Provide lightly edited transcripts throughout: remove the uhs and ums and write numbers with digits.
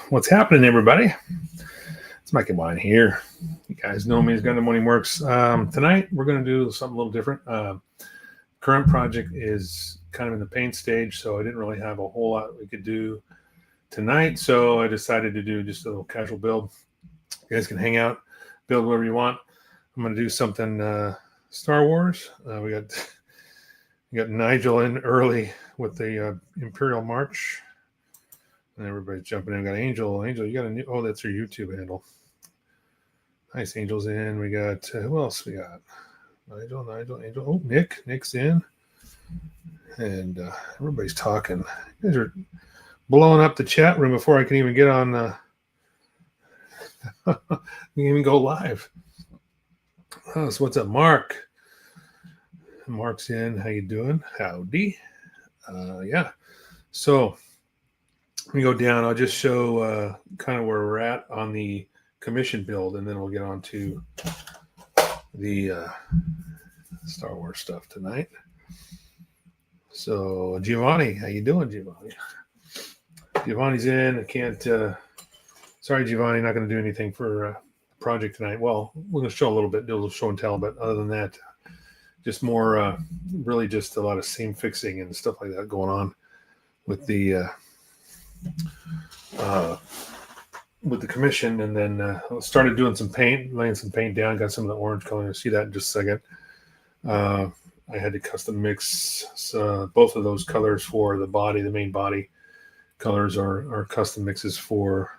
What's happening, everybody? It's Mike and Wine here. You guys know me as Gundamoniumworks. Tonight, we're going to do something a little different. Current project is kind of in the paint stage, so I didn't really have a whole lot we could do tonight, so I decided to do just a little casual build. You guys can hang out, build whatever you want. I'm going to do something Star Wars. We got Nigel in early with the Imperial March. And everybody's jumping in. We got Angel, you got a new, oh, that's your YouTube handle. Nice. Angel's in. We got, who else we got? Nigel. Oh, Nick's in. And everybody's talking. You guys are blowing up the chat room before I can even get on, you can even go live. Oh, so what's up, Mark? Mark's in. How you doing? Howdy. Yeah. So, let me go down. I'll just show kind of where we're at on the commission build, and then we'll get on to the Star Wars stuff tonight. So, Giovanni, how you doing, Giovanni? Giovanni's in. I can't. Sorry, Giovanni, not going to do anything for project tonight. Well, we're going to show a little bit, do a little show and tell, but other than that, just more, really just a lot of seam fixing and stuff like that going on with the commission, and then started doing some paint, laying some paint down, got some of the orange color. You'll see that in just a second. I had to custom mix both of those colors for the body. The main body colors are custom mixes for,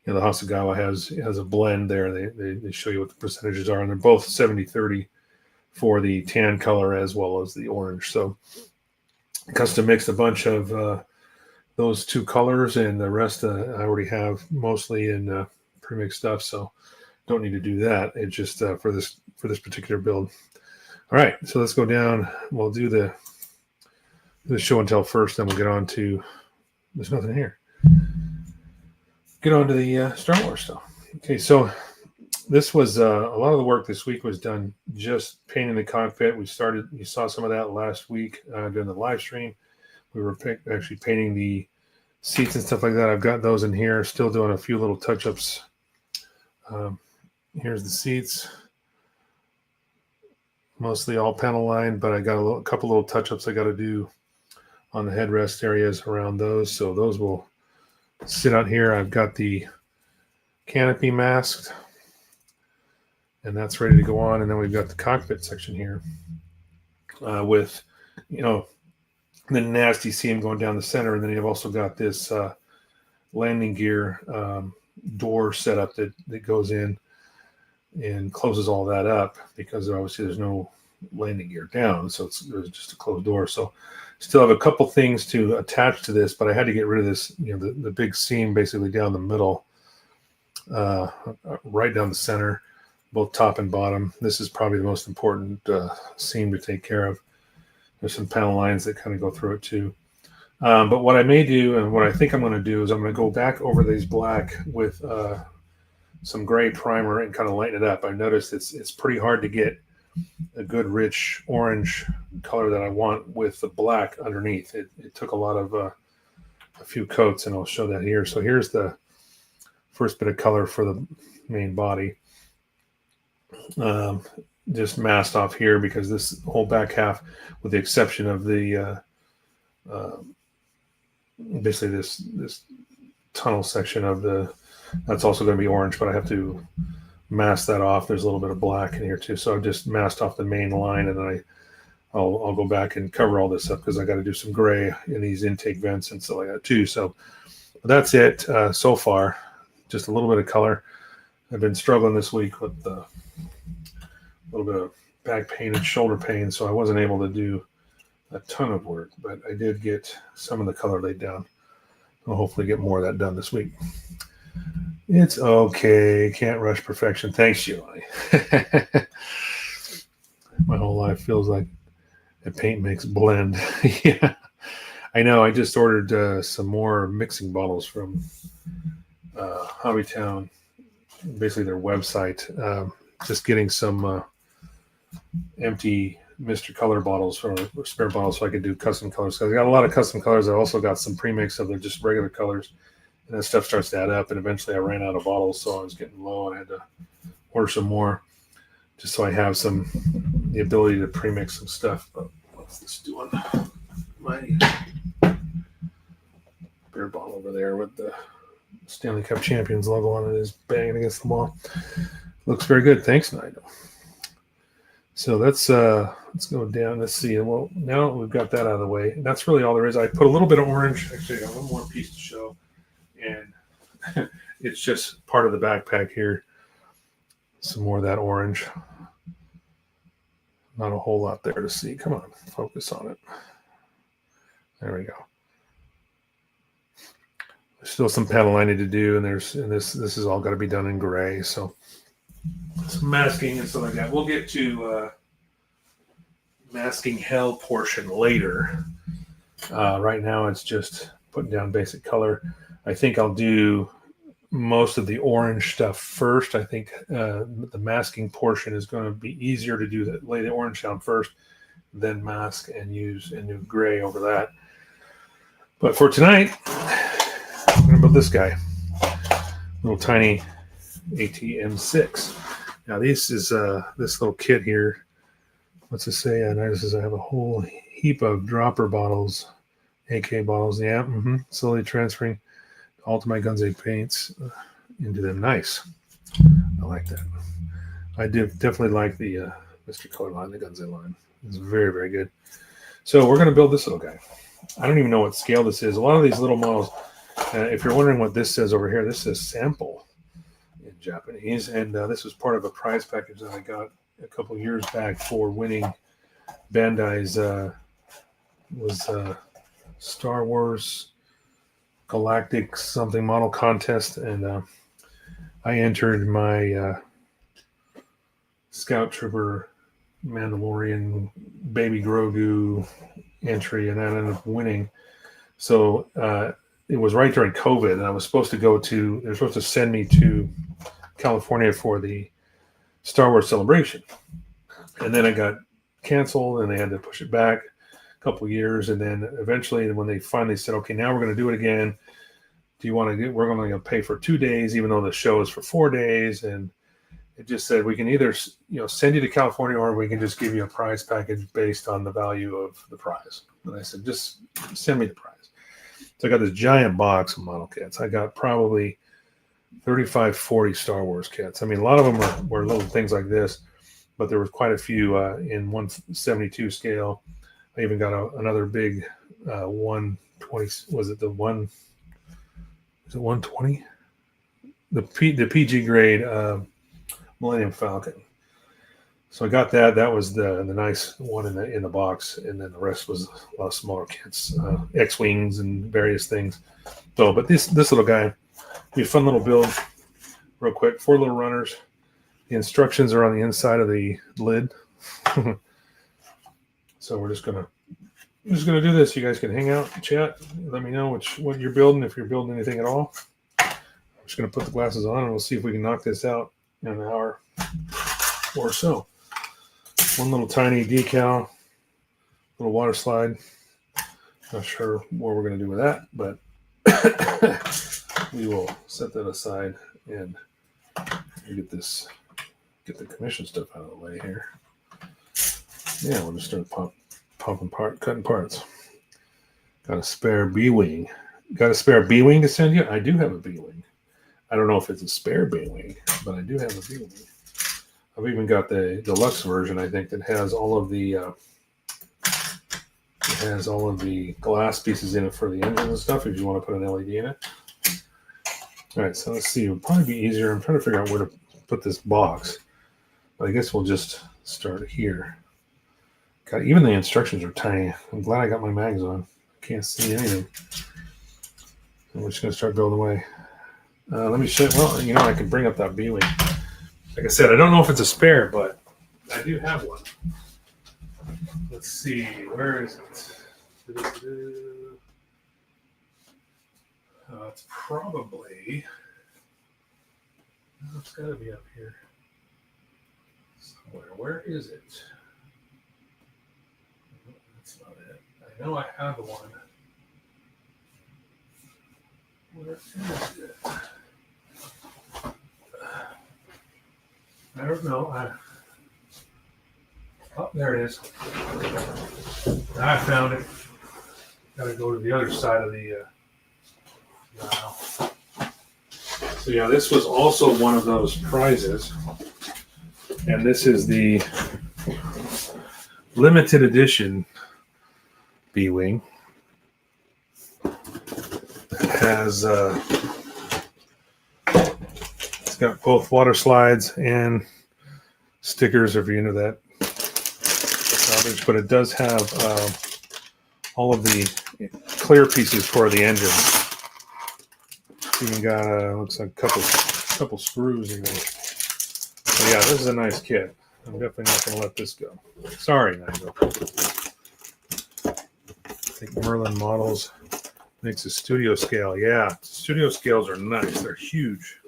the Hasagawa has a blend there. They show you what the percentages are, and they're both 70-30 for the tan color as well as the orange. So custom mixed a bunch of those two colors, and the rest I already have mostly in pre-mixed stuff, so don't need to do that. It's just for this particular build. All right, so let's go down. We'll do the show and tell first, then we'll get on to, there's nothing here. Get on to the Star Wars stuff. Okay, so this was a lot of the work this week was done just painting the cockpit. You saw some of that last week during the live stream. We were actually painting the seats and stuff like that. I've got those in here, still doing a few little touch-ups. Here's the seats. Mostly all panel lined, but I got a couple little touch-ups I got to do on the headrest areas around those. So those will sit out here. I've got the canopy masked, and that's ready to go on. And then we've got the cockpit section here with, the nasty seam going down the center, and then you've also got this landing gear door setup that goes in and closes all that up, because obviously there's no landing gear down, so there's just a closed door. So still have a couple things to attach to this, but I had to get rid of this, the big seam basically down the middle, right down the center, both top and bottom. This is probably the most important seam to take care of. There's some panel lines that kind of go through it too. But what I may do, and what I think I'm going to do, is I'm going to go back over these black with some gray primer and kind of lighten it up. I noticed it's pretty hard to get a good rich orange color that I want with the black underneath. It took a lot of a few coats, and I'll show that here. So here's the first bit of color for the main body. Just masked off here, because this whole back half, with the exception of the basically this tunnel section of that's also going to be orange, but I have to mask that off. There's a little bit of black in here too, so I've just masked off the main line, and then I'll go back and cover all this up, because I got to do some gray in these intake vents and stuff like that too. So that's it so far. Just a little bit of color. I've been struggling this week with a little bit of back pain and shoulder pain, so I wasn't able to do a ton of work, but I did get some of the color laid down. I'll hopefully get more of that done this week. It's okay. Can't rush perfection. Thanks, Giovanni. My whole life feels like a paint mix blend. Yeah, I know. I just ordered some more mixing bottles from Hobbytown, basically their website. Just getting some empty Mr. Color bottles or spare bottles, so I could do custom colors. So I got a lot of custom colors. I also got some premix of the just regular colors, and that stuff starts to add up. And eventually, I ran out of bottles, so I was getting low, and I had to order some more, just so I have the ability to premix some stuff. But what's this doing? My beer bottle over there with the Stanley Cup Champions logo on it is banging against the wall. Looks very good. Thanks, Nigel. So let's go down. Let's see. Well, now we've got that out of the way. That's really all there is. I put a little bit of orange. Actually, I got one more piece to show, and it's just part of the backpack here. Some more of that orange. Not a whole lot there to see. Come on, focus on it. There we go. There's still some panel I need to do, and this is all got to be done in gray. So some masking and stuff like that. We'll get to masking hell portion later. Right now, it's just putting down basic color. I think I'll do most of the orange stuff first. I think the masking portion is going to be easier to do that. Lay the orange down first, then mask and use a new gray over that. But for tonight, I'm going to build this guy, little tiny ATM6. Now this is this little kit here. What's it say? I notice I have a whole heap of dropper bottles, AK bottles. Yeah, slowly transferring all to my Gunze paints into them. Nice. I like that. I definitely like the Mr. Color line, the Gunze line. It's very, very good. So we're going to build this little guy. I don't even know what scale this is. A lot of these little models, if you're wondering what this says over here, this says sample in Japanese. And this was part of a prize package that I got a couple years back for winning Bandai's Star Wars Galactic something model contest, and I entered my Scout Trooper Mandalorian Baby Grogu entry, and I ended up winning. So it was right during COVID, and I was supposed to they were supposed to send me to California for the Star Wars celebration, and then it got canceled, and they had to push it back couple of years, and then eventually when they finally said, okay, now we're going to do it again, do you want to we're going to pay for 2 days even though the show is for 4 days, and it just said we can either send you to California or we can just give you a prize package based on the value of the prize. And I said, just send me the prize. So I got this giant box of model kits. I got probably 35, 40 Star Wars kits. I mean, a lot of them were little things like this, but there was quite a few in 172 scale. I even got another big 120. Was it the one? Is it 120? The PG grade Millennium Falcon. So I got that. That was the nice one in the box, and then the rest was a lot of smaller kits, X-wings and various things. So, but this little guy, be a fun little build. Real quick, 4 little runners. The instructions are on the inside of the lid. So we're just gonna do this. You guys can hang out, chat. Let me know what you're building, if you're building anything at all. I'm just gonna put the glasses on, and we'll see if we can knock this out in an hour or so. One little tiny decal, little water slide. Not sure what we're gonna do with that, but we will set that aside and get the commission stuff out of the way here. Yeah, we'll just start cutting parts. Got a spare B-wing. Got a spare B-wing to send you? I do have a B-wing. I don't know if it's a spare B-wing, but I do have a B-wing. I've even got the deluxe version, I think, that has all of the glass pieces in it for the engine and stuff, if you want to put an LED in it. All right, so let's see. It would probably be easier. I'm trying to figure out where to put this box, but I guess we'll just start here. God, even the instructions are tiny. I'm glad I got my mags on. I can't see anything. And we're just going to start building away. Let me show you. Well, I can bring up that B-wing. Like I said, I don't know if it's a spare, but I do have one. Let's see. Where is it? It's probably... It's got to be up here somewhere. Where is it? That's not it. I know I have one. Where is it? I don't know. Oh, there it is. I found it. Got to go to the other side of the aisle. So yeah, this was also one of those prizes, and this is the limited edition B-Wing. It has it's got both water slides and stickers if you're into that. But it does have all of the clear pieces for the engine. Even got looks like a couple screws in there. So yeah, this is a nice kit. I'm definitely not going to let this go. Sorry, Nigel. I think Merlin Models makes a studio scale. Yeah, studio scales are nice. They're huge.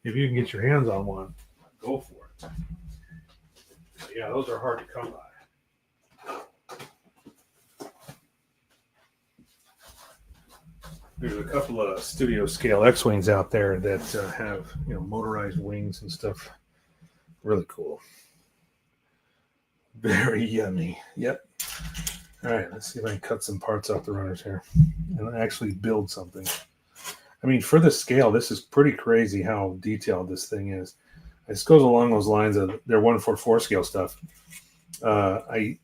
If you can get your hands on one, go for it. Yeah, those are hard to come by. There's a couple of studio scale X-Wings out there that have, motorized wings and stuff. Really cool. Very yummy. Yep. All right, let's see if I can cut some parts off the runners here and actually build something. I mean, for the scale, this is pretty crazy how detailed this thing is. This goes along those lines of their 144 scale stuff. I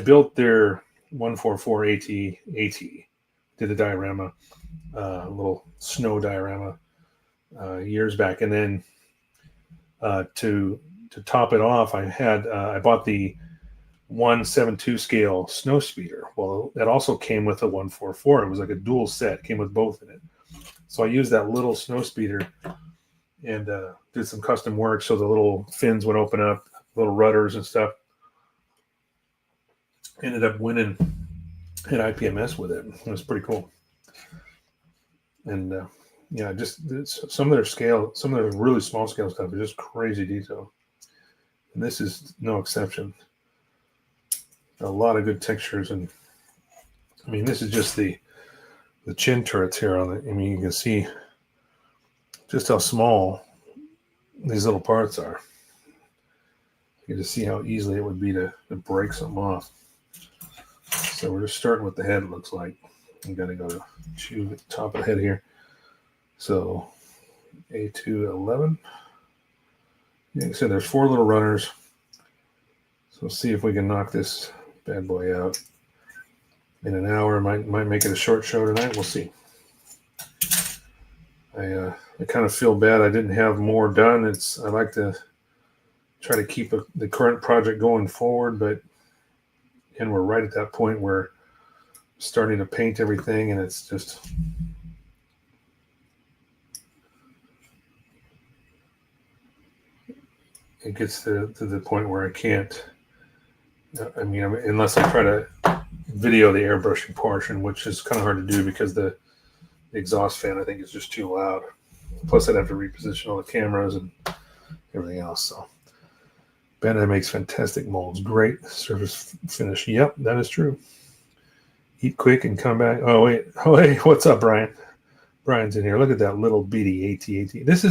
built their 144 AT, did a diorama, a little snow diorama years back, and then to top it off, I bought the 172 scale snow speeder. Well, that also came with a 144. It was like a dual set, came with both in it. So I used that little snow speeder and did some custom work. So the little fins would open up, little rudders and stuff. Ended up winning at IPMS with it. It was pretty cool. And just some of their scale, some of their really small scale stuff is just crazy detail. And this is no exception. A lot of good textures, and I mean, this is just the chin turrets here on it. I mean, you can see just how small these little parts are. You can just see how easily it would be to break something off. So we're just starting with the head, it looks like. I'm going to go to choose the top of the head here. So A211. Yeah, like I said, there's 4 little runners. So we'll see if we can knock this bad boy out in an hour. Might make it a short show tonight. We'll see. I kind of feel bad I didn't have more done. I like to try to keep the current project going forward, but again, we're right at that point where starting to paint everything, and it's just it gets to the point where I can't. I mean, unless I try to video the airbrushing portion, which is kind of hard to do because the exhaust fan, I think, is just too loud. Plus, I'd have to reposition all the cameras and everything else. So, Bandai makes fantastic molds. Great surface finish. Yep, that is true. Eat quick and come back. Oh, wait. Oh, hey, what's up, Brian? Brian's in here. Look at that little beady AT-AT. This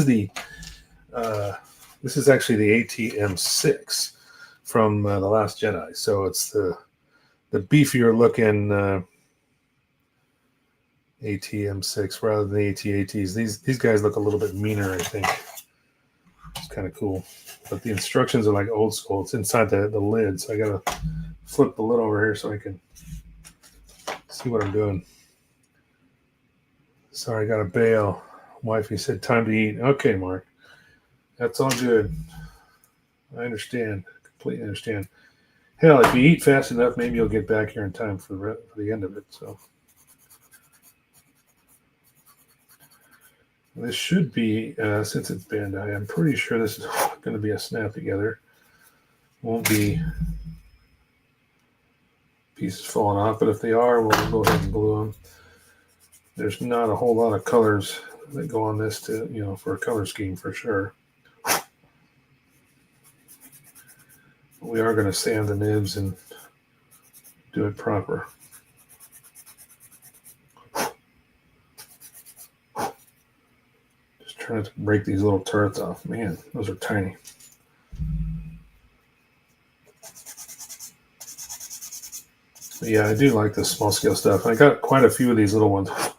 is actually the AT-M6 from The Last Jedi. So it's the beefier looking AT-M6 rather than the AT-ATs. These guys look a little bit meaner, I think. It's kind of cool. But the instructions are like old school. It's inside the lid. So I got to flip the lid over here so I can see what I'm doing. Sorry, I got to bail. Wifey said time to eat. Okay, Mark. That's all good. I understand. Completely understand. Hell, if you eat fast enough, maybe you'll get back here in time for the end of it. So this should be, since it's Bandai, I'm pretty sure this is going to be a snap together. Won't be pieces falling off, but if they are, we'll go ahead and glue them. There's not a whole lot of colors that go on this for a color scheme for sure. We are going to sand the nibs and do it proper. trying to break these little turrets off. Man, those are tiny. But yeah, I do like the small scale stuff. I got quite a few of these little ones. I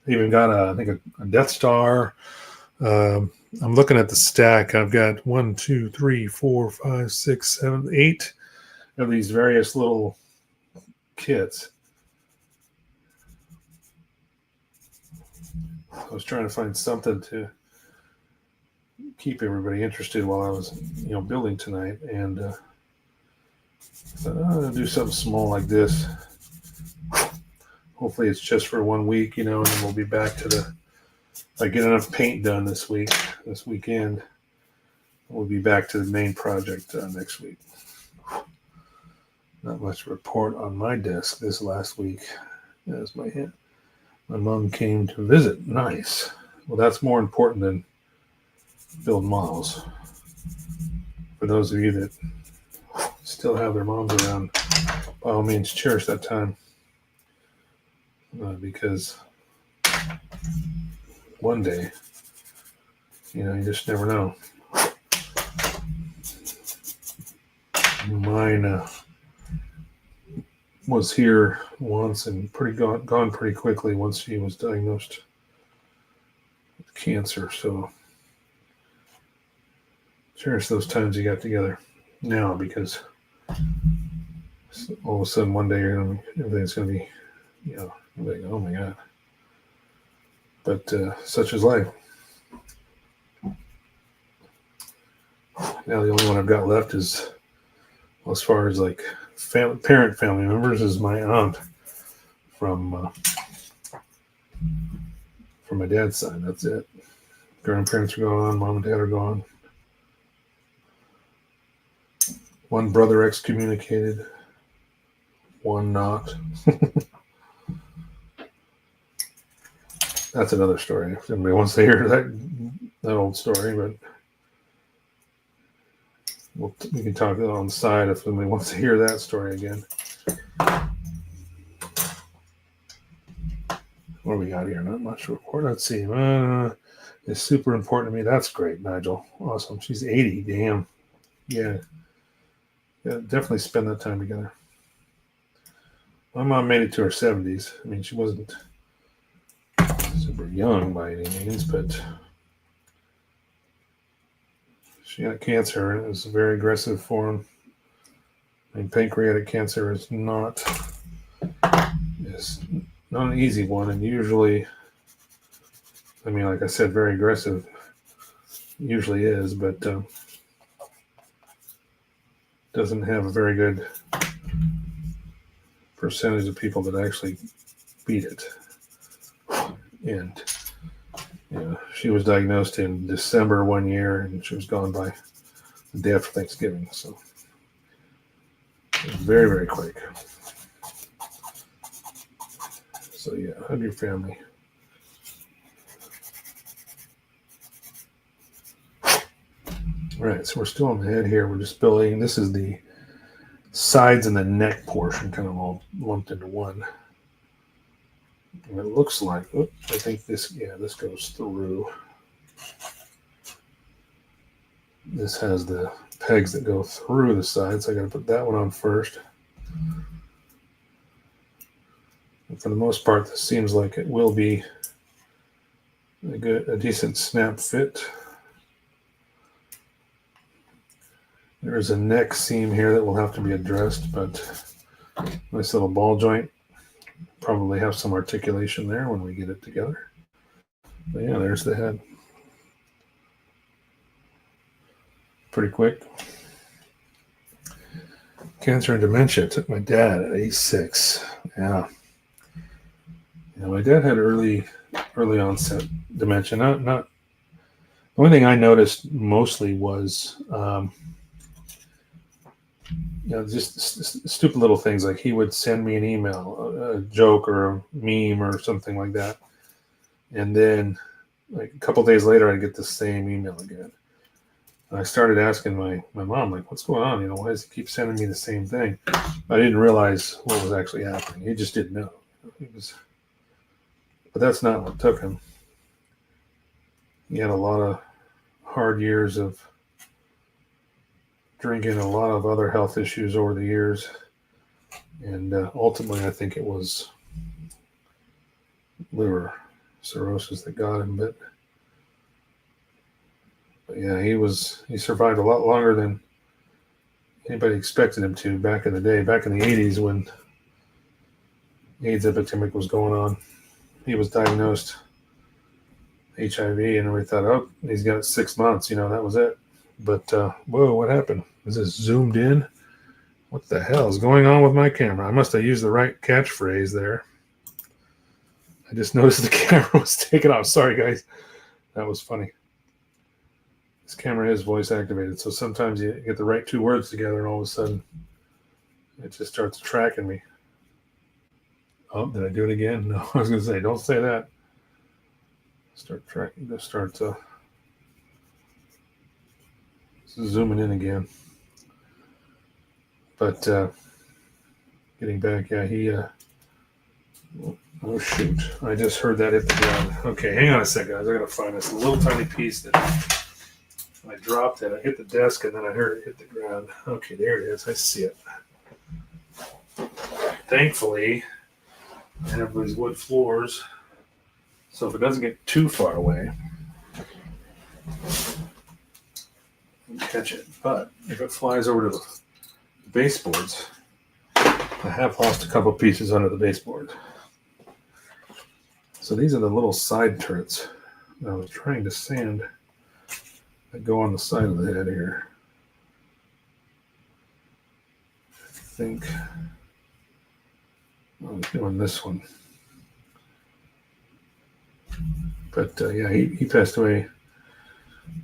even got I think a Death Star. I'm looking at the stack. I've got 1, 2, 3, 4, 5, 6, 7, 8 of these various little kits. I was trying to find something to keep everybody interested while I was, building tonight, and thought, I'm gonna do something small like this. Hopefully, it's just for 1 week, and then we'll be back to if I get enough paint done this weekend, we'll be back to the main project next week. Not much to report on my desk this last week, as my mom came to visit. Nice. Well, that's more important than build models. For those of you that still have their moms around, by all means, cherish that time. Because one day, you just never know. Mine was here once and gone pretty quickly once she was diagnosed with cancer. So cherish those times you got together now, because all of a sudden one day everything's going to be, like, oh my God. But such is life. Now the only one I've got left is, well, as far as like parent family members, is my aunt from my dad's side. That's it. Grandparents are gone. Mom and dad are gone. One brother excommunicated. One not. That's another story. If anybody wants to hear that old story, but we can talk on the side if somebody wants to hear that story again. What do we got here? Not much to report. Let's see. It's super important to me. That's great, Nigel. Awesome. She's 80. Damn. Yeah. Definitely spend that time together. My mom made it to her 70s. I mean, she wasn't super young by any means, but she got cancer, and it was a very aggressive form. I mean, pancreatic cancer is not an easy one, and usually, I mean, like I said, very aggressive. Usually is, but doesn't have a very good percentage of people that actually beat it. And she was diagnosed in December one year, and she was gone by the day after Thanksgiving. So it was very, very quick. So yeah, hug your family. All right, so we're still on the head here. We're just building. This is the sides and the neck portion, kind of all lumped into one. And it looks like, I think this goes through. This has the pegs that go through the sides. So I got to put that one on first. And for the most part, this seems like it will be a decent snap fit. There's a neck seam here that will have to be addressed, but nice little ball joint. Probably have some articulation there when we get it together. But yeah, there's the head. Pretty quick. Cancer and dementia. Took my dad at 86. Yeah. My dad had early onset dementia. Not the only thing I noticed mostly was just stupid little things, like he would send me an email, a joke or a meme or something like that, and then like a couple days later I'd get the same email again. And I started asking my mom, like, what's going on? Why does he keep sending me the same thing? I didn't realize what was actually happening. He just didn't know. But that's not what took him. he had a lot of hard years of drinking, a lot of other health issues over the years, and ultimately I think it was liver cirrhosis that got him. But yeah, he survived a lot longer than anybody expected him to back in the day, back in the 80s when AIDS epidemic was going on. He was diagnosed HIV, and we thought, oh, he's got 6 months, that was it. But whoa, what happened? Is this zoomed in? What the hell is going on with my camera? I must have used the right catchphrase there. I just noticed the camera was taken off. Sorry, guys. That was funny. This camera is voice activated, so sometimes you get the right two words together, and all of a sudden, it just starts tracking me. Oh, did I do it again? No, I was going to say, don't say that. Start tracking. Just start zooming in again. But getting back, yeah, he. Oh shoot! I just heard that hit the ground. Okay, hang on a second, guys. I gotta find this little tiny piece that I dropped it. I hit the desk and then I heard it hit the ground. Okay, there it is. I see it. Thankfully, I have these wood floors, so if it doesn't get too far away, I can catch it. But if it flies over to the baseboards, I have lost a couple pieces under the baseboard. So these are the little side turrets that I was trying to sand that go on the side of the head here. I think I was doing this one. But yeah, he passed away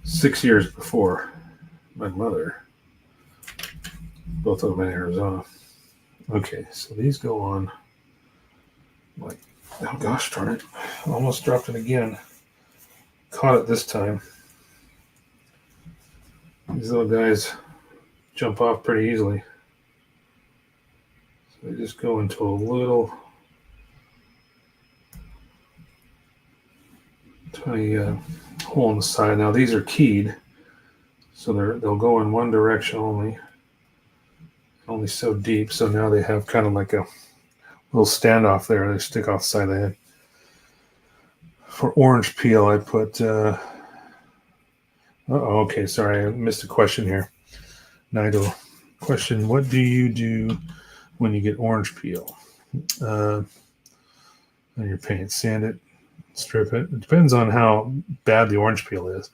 6 years before my mother. Both of them in Arizona. Okay, so these go on like, oh gosh darn it. Almost dropped it again. Caught it this time. These little guys jump off pretty easily. So they just go into a little tiny hole in the side. Now these are keyed, so they'll go in one direction only so deep. So now they have kind of like a little standoff there. They stick off the side of the head. For orange peel, I put. Okay, sorry, I missed a question here. Nigel, question: what do you do when you get orange peel on your paint? Sand it, strip it. It depends on how bad the orange peel is.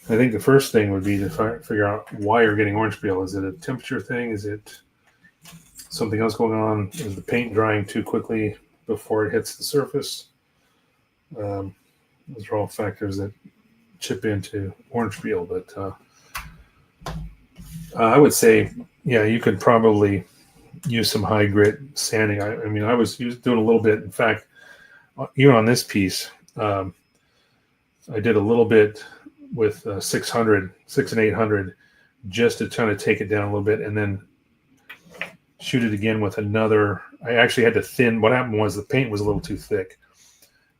I think the first thing would be to figure out why you're getting orange peel. Is it a temperature thing? Is it something else going on? Is the paint drying too quickly before it hits the surface? Those are all factors that chip into orange peel. But I would say, yeah, you could probably use some high grit sanding. I mean, I was doing a little bit. In fact, even on this piece, I did a little bit with 6 and 800 just to kind of take it down a little bit and then shoot it again with another. I actually had to thin. What happened was the paint was a little too thick.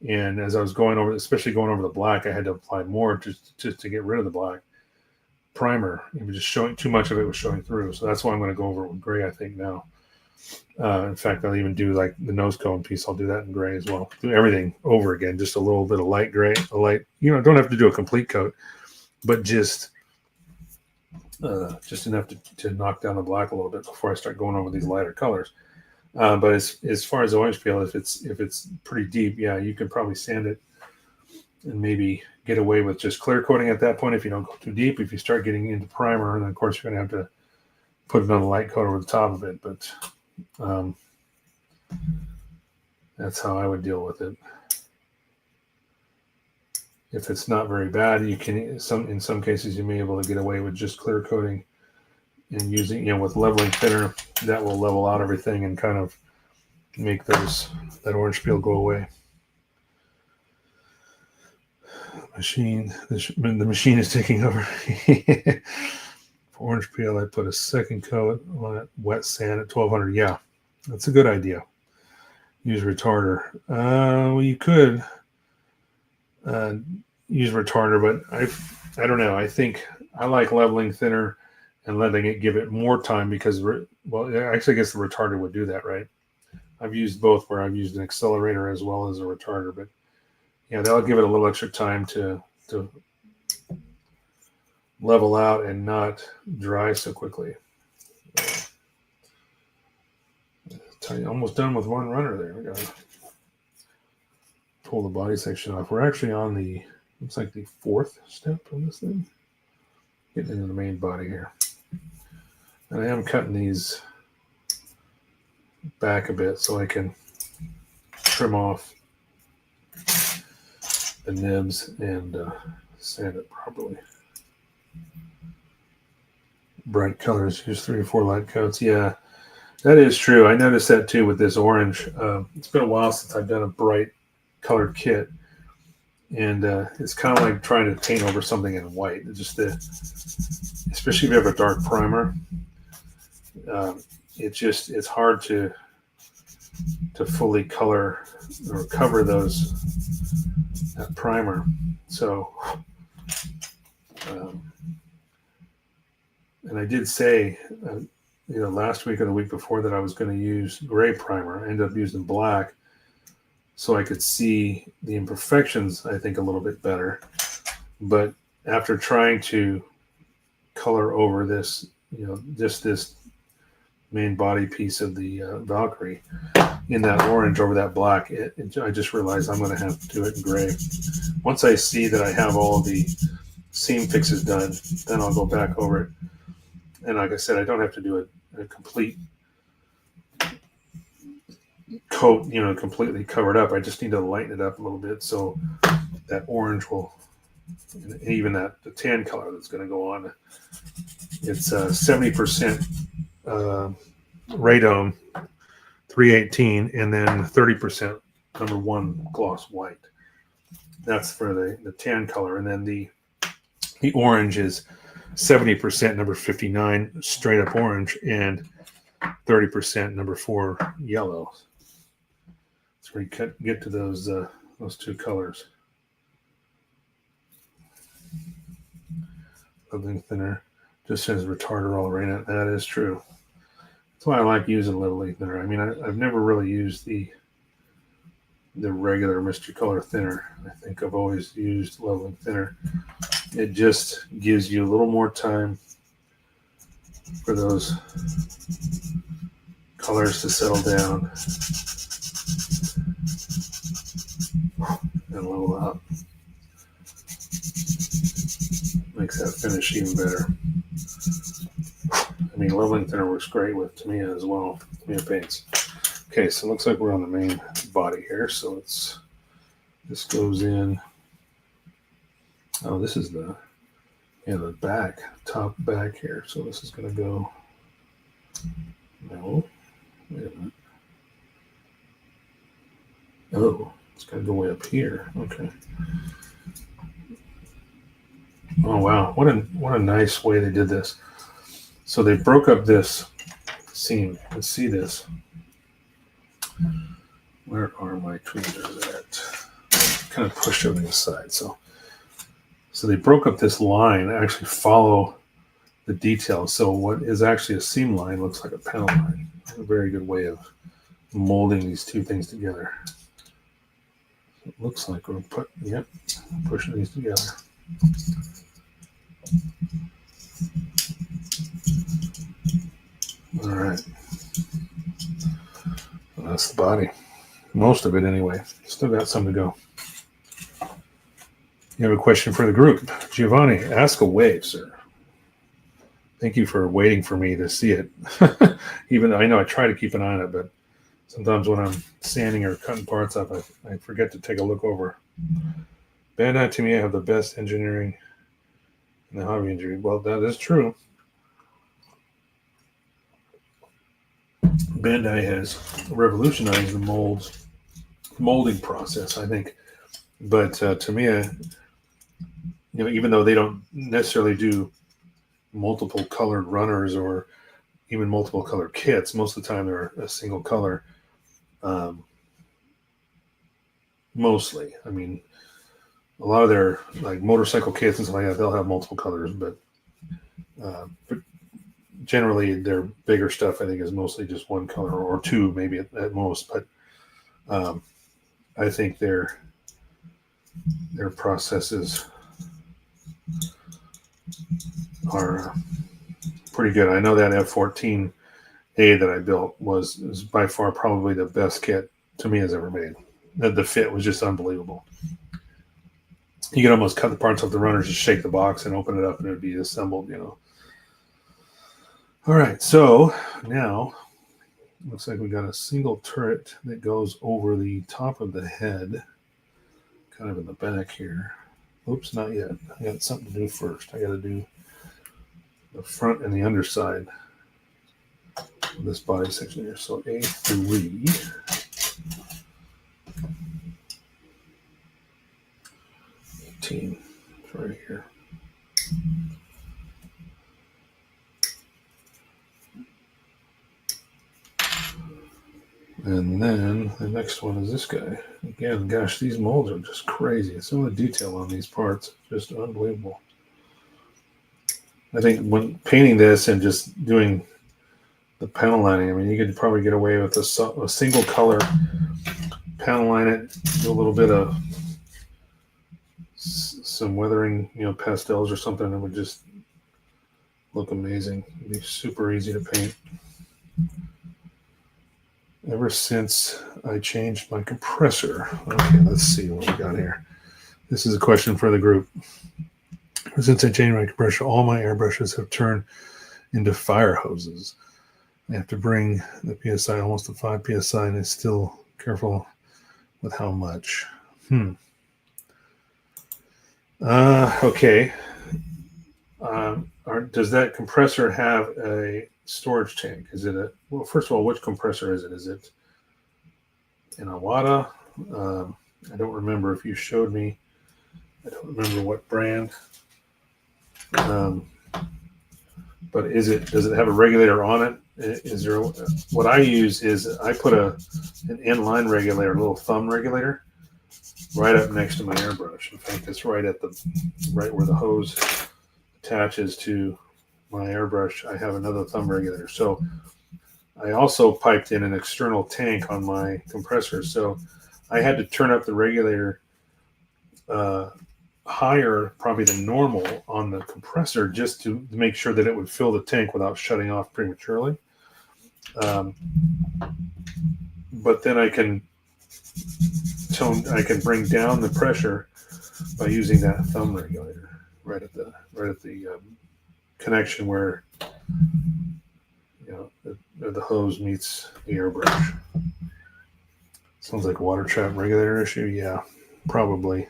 And as I was going over, especially going over the black, I had to apply more just to get rid of the black primer. It was just showing too much of it was showing through. So that's why I'm going to go over it with gray, I think, now. In fact, I'll even do like the nose cone piece. I'll do that in gray as well. Do everything over again, just a little bit of light gray, don't have to do a complete coat, but just enough to knock down the black a little bit before I start going over these lighter colors. But as far as orange peel, if it's pretty deep, yeah, you can probably sand it and maybe get away with just clear coating at that point if you don't go too deep. If you start getting into primer, then of course you're going to have to put it on a light coat over the top of it. But that's how I would deal with it. If it's not very bad, you can in some cases you may be able to get away with just clear coating and using with leveling thinner. That will level out everything and kind of make that orange peel go away. The machine is taking over. For orange peel, I put a second coat on it, wet sand at 1200. Yeah, that's a good idea. Use retarder. Well, you could use retarder, but I don't know. I think I like leveling thinner and letting it give it more time because, well, actually, I guess the retarder would do that, right? I've used both where I've used an accelerator as well as a retarder, but yeah, that'll give it a little extra time to level out and not dry so quickly. Almost done with one runner there. We gotta pull the body section off. We're actually on the, looks like the 4th step on this thing. Getting into the main body here. And I am cutting these back a bit so I can trim off the nibs and sand it properly. Bright colors, use 3 or 4 light coats. Yeah, that is true. I noticed that too with this orange. It's been a while since I've done a bright colored kit, and it's kind of like trying to paint over something in white. It's just especially if you have a dark primer, it's hard to fully color or cover that primer. So, and I did say, last week or the week before that I was going to use gray primer. I ended up using black so I could see the imperfections, I think, a little bit better. But after trying to color over this, just this main body piece of the Valkyrie in that orange over that black, I just realized I'm going to have to do it in gray. Once I see that I have all of the seam fixes done, then I'll go back over it. And like I said, I don't have to do a complete coat, completely covered up. I just need to lighten it up a little bit so that orange will, and even the tan color that's going to go on. It's 70% radome 318 and then 30% number 1 gloss white. That's for the tan color, and then the orange is 70% number 59 straight up orange and 30% number 4 yellow. So we get to those 2 colors. Leveling thinner just says retarder all right now. That is true. That's why I like using leveling thinner. I mean, I've never really used the regular Mr. Color thinner. I think I've always used leveling thinner. It just gives you a little more time for those colors to settle down and level out. Makes that finish even better. I mean, leveling thinner works great with Tamiya as well. Tamiya paints. Okay, so it looks like we're on the main body here. So this goes in. Oh, this is the back, top back here. So this is going to go. No, wait a minute. Oh, it's going to go way up here. Okay. Oh wow, what a nice way they did this. So they broke up this seam. Let's see this. Where are my tweezers at? Kind of pushed over the side. So they broke up this line, actually follow the detail. So what is actually a seam line looks like a panel line. A very good way of molding these 2 things together. It looks like we're pushing these together. All right. Well, that's the body. Most of it anyway. Still got some to go. You have a question for the group. Giovanni, ask away, sir. Thank you for waiting for me to see it. Even though I know I try to keep an eye on it, but sometimes when I'm sanding or cutting parts up, I forget to take a look over. Bandai to me have the best engineering in the hobby industry. Well, that is true. Bandai has revolutionized the molding process, I think. But to me, even though they don't necessarily do multiple colored runners or even multiple colored kits, most of the time they're a single color. Mostly. I mean, a lot of their like motorcycle kits and stuff like that, they'll have multiple colors, but generally their bigger stuff I think is mostly just one color or two maybe at most. But I think their processes are pretty good. I know that F14A that I built is by far probably the best kit to me has ever made. The fit was just unbelievable. You could almost cut the parts off the runners, just shake the box and open it up and it would be assembled, you know. All right, so now looks like we got a single turret that goes over the top of the head, kind of in the back here. Oops, not yet. I got something to do first. I got to do the front and the underside of this body section here. So A3. 18, it's right here. And then the next one is this guy. Again, gosh, these molds are just crazy. Some of the detail on these parts is just unbelievable. I think when painting this and just doing the panel lining, I mean, you could probably get away with a single color, panel line it, do a little bit of some weathering, you know, pastels or something that would just look amazing. It'd be super easy to paint. Ever since I changed my compressor. Okay, let's see what we got here. This is a question for the group. Ever since I changed my compressor, all my airbrushes have turned into fire hoses. I have to bring the PSI almost to 5 PSI and I'm still careful with how much. Okay. Does that compressor have a storage tank? Is it well, first of all, which compressor is it? Is it an Awada? I don't remember if you showed me. I don't remember what brand. But does it have a regulator on it? Is there, what I use is I put an inline regulator, a little thumb regulator, right up next to my airbrush. In fact, it's right where the hose attaches to my airbrush. I have another thumb regulator. So I also piped in an external tank on my compressor. So I had to turn up the regulator higher probably than normal on the compressor just to make sure that it would fill the tank without shutting off prematurely. But then I can bring down the pressure by using that thumb regulator right at the connection where, you know, the hose meets the airbrush. Sounds like a water trap regulator issue. Yeah, probably.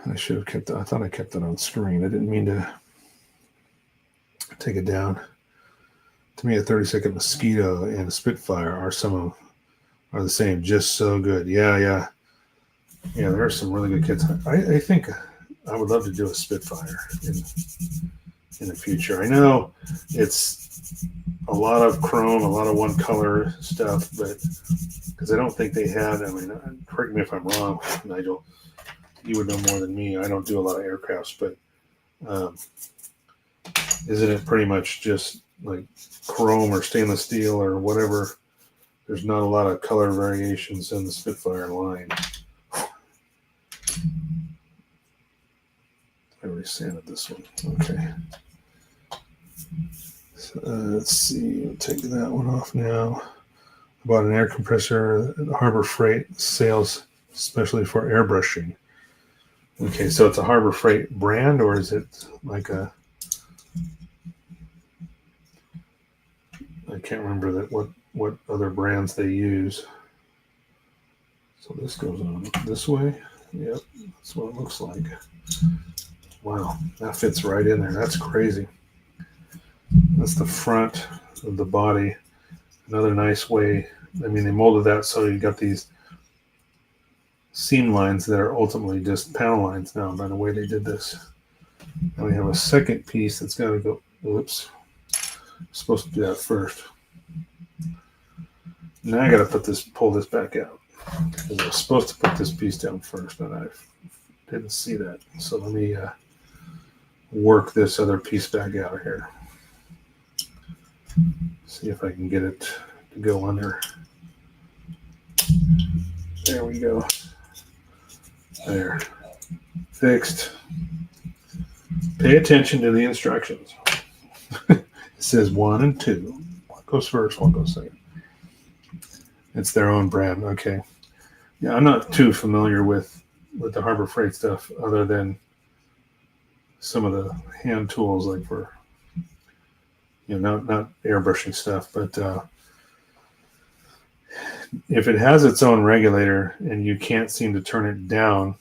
I should have kept it. I thought I kept it on screen. I didn't mean to take it down. To me, a 30-second Mosquito and a Spitfire are the same. Just so good. Yeah. There are some really good kits. I think I would love to do a Spitfire in the future. I know it's a lot of chrome, a lot of one color stuff, but because I don't think they had. I mean, correct me if I'm wrong, Nigel. You would know more than me. I don't do a lot of aircrafts, but isn't it pretty much just like chrome or stainless steel or whatever? There's not a lot of color variations in the Spitfire line. I already sanded this one. Okay. So, let's see. I'll take that one off now. I bought an air compressor at Harbor Freight sales, especially for airbrushing. Okay, so it's a Harbor Freight brand, or is it like a? I can't remember what other brands they use. So this goes on this way. Yep, that's what it looks like. Wow, that fits right in there. That's crazy. That's the front of the body. Another nice way. I mean, they molded that so you got these seam lines that are ultimately just panel lines now by the way they did this. And we have a second piece that's got to go. Oops. I'm supposed to do that first. Now I got to pull this back out. Because I was supposed to put this piece down first, and I didn't see that. So let me work this other piece back out here. See if I can get it to go under. There we go. There. Fixed. Pay attention to the instructions. It says 1 and 2. One goes first, one goes second. It's their own brand. Okay. Yeah, I'm not too familiar with the Harbor Freight stuff other than some of the hand tools, like for, not airbrushing stuff, but if it has its own regulator and you can't seem to turn it down,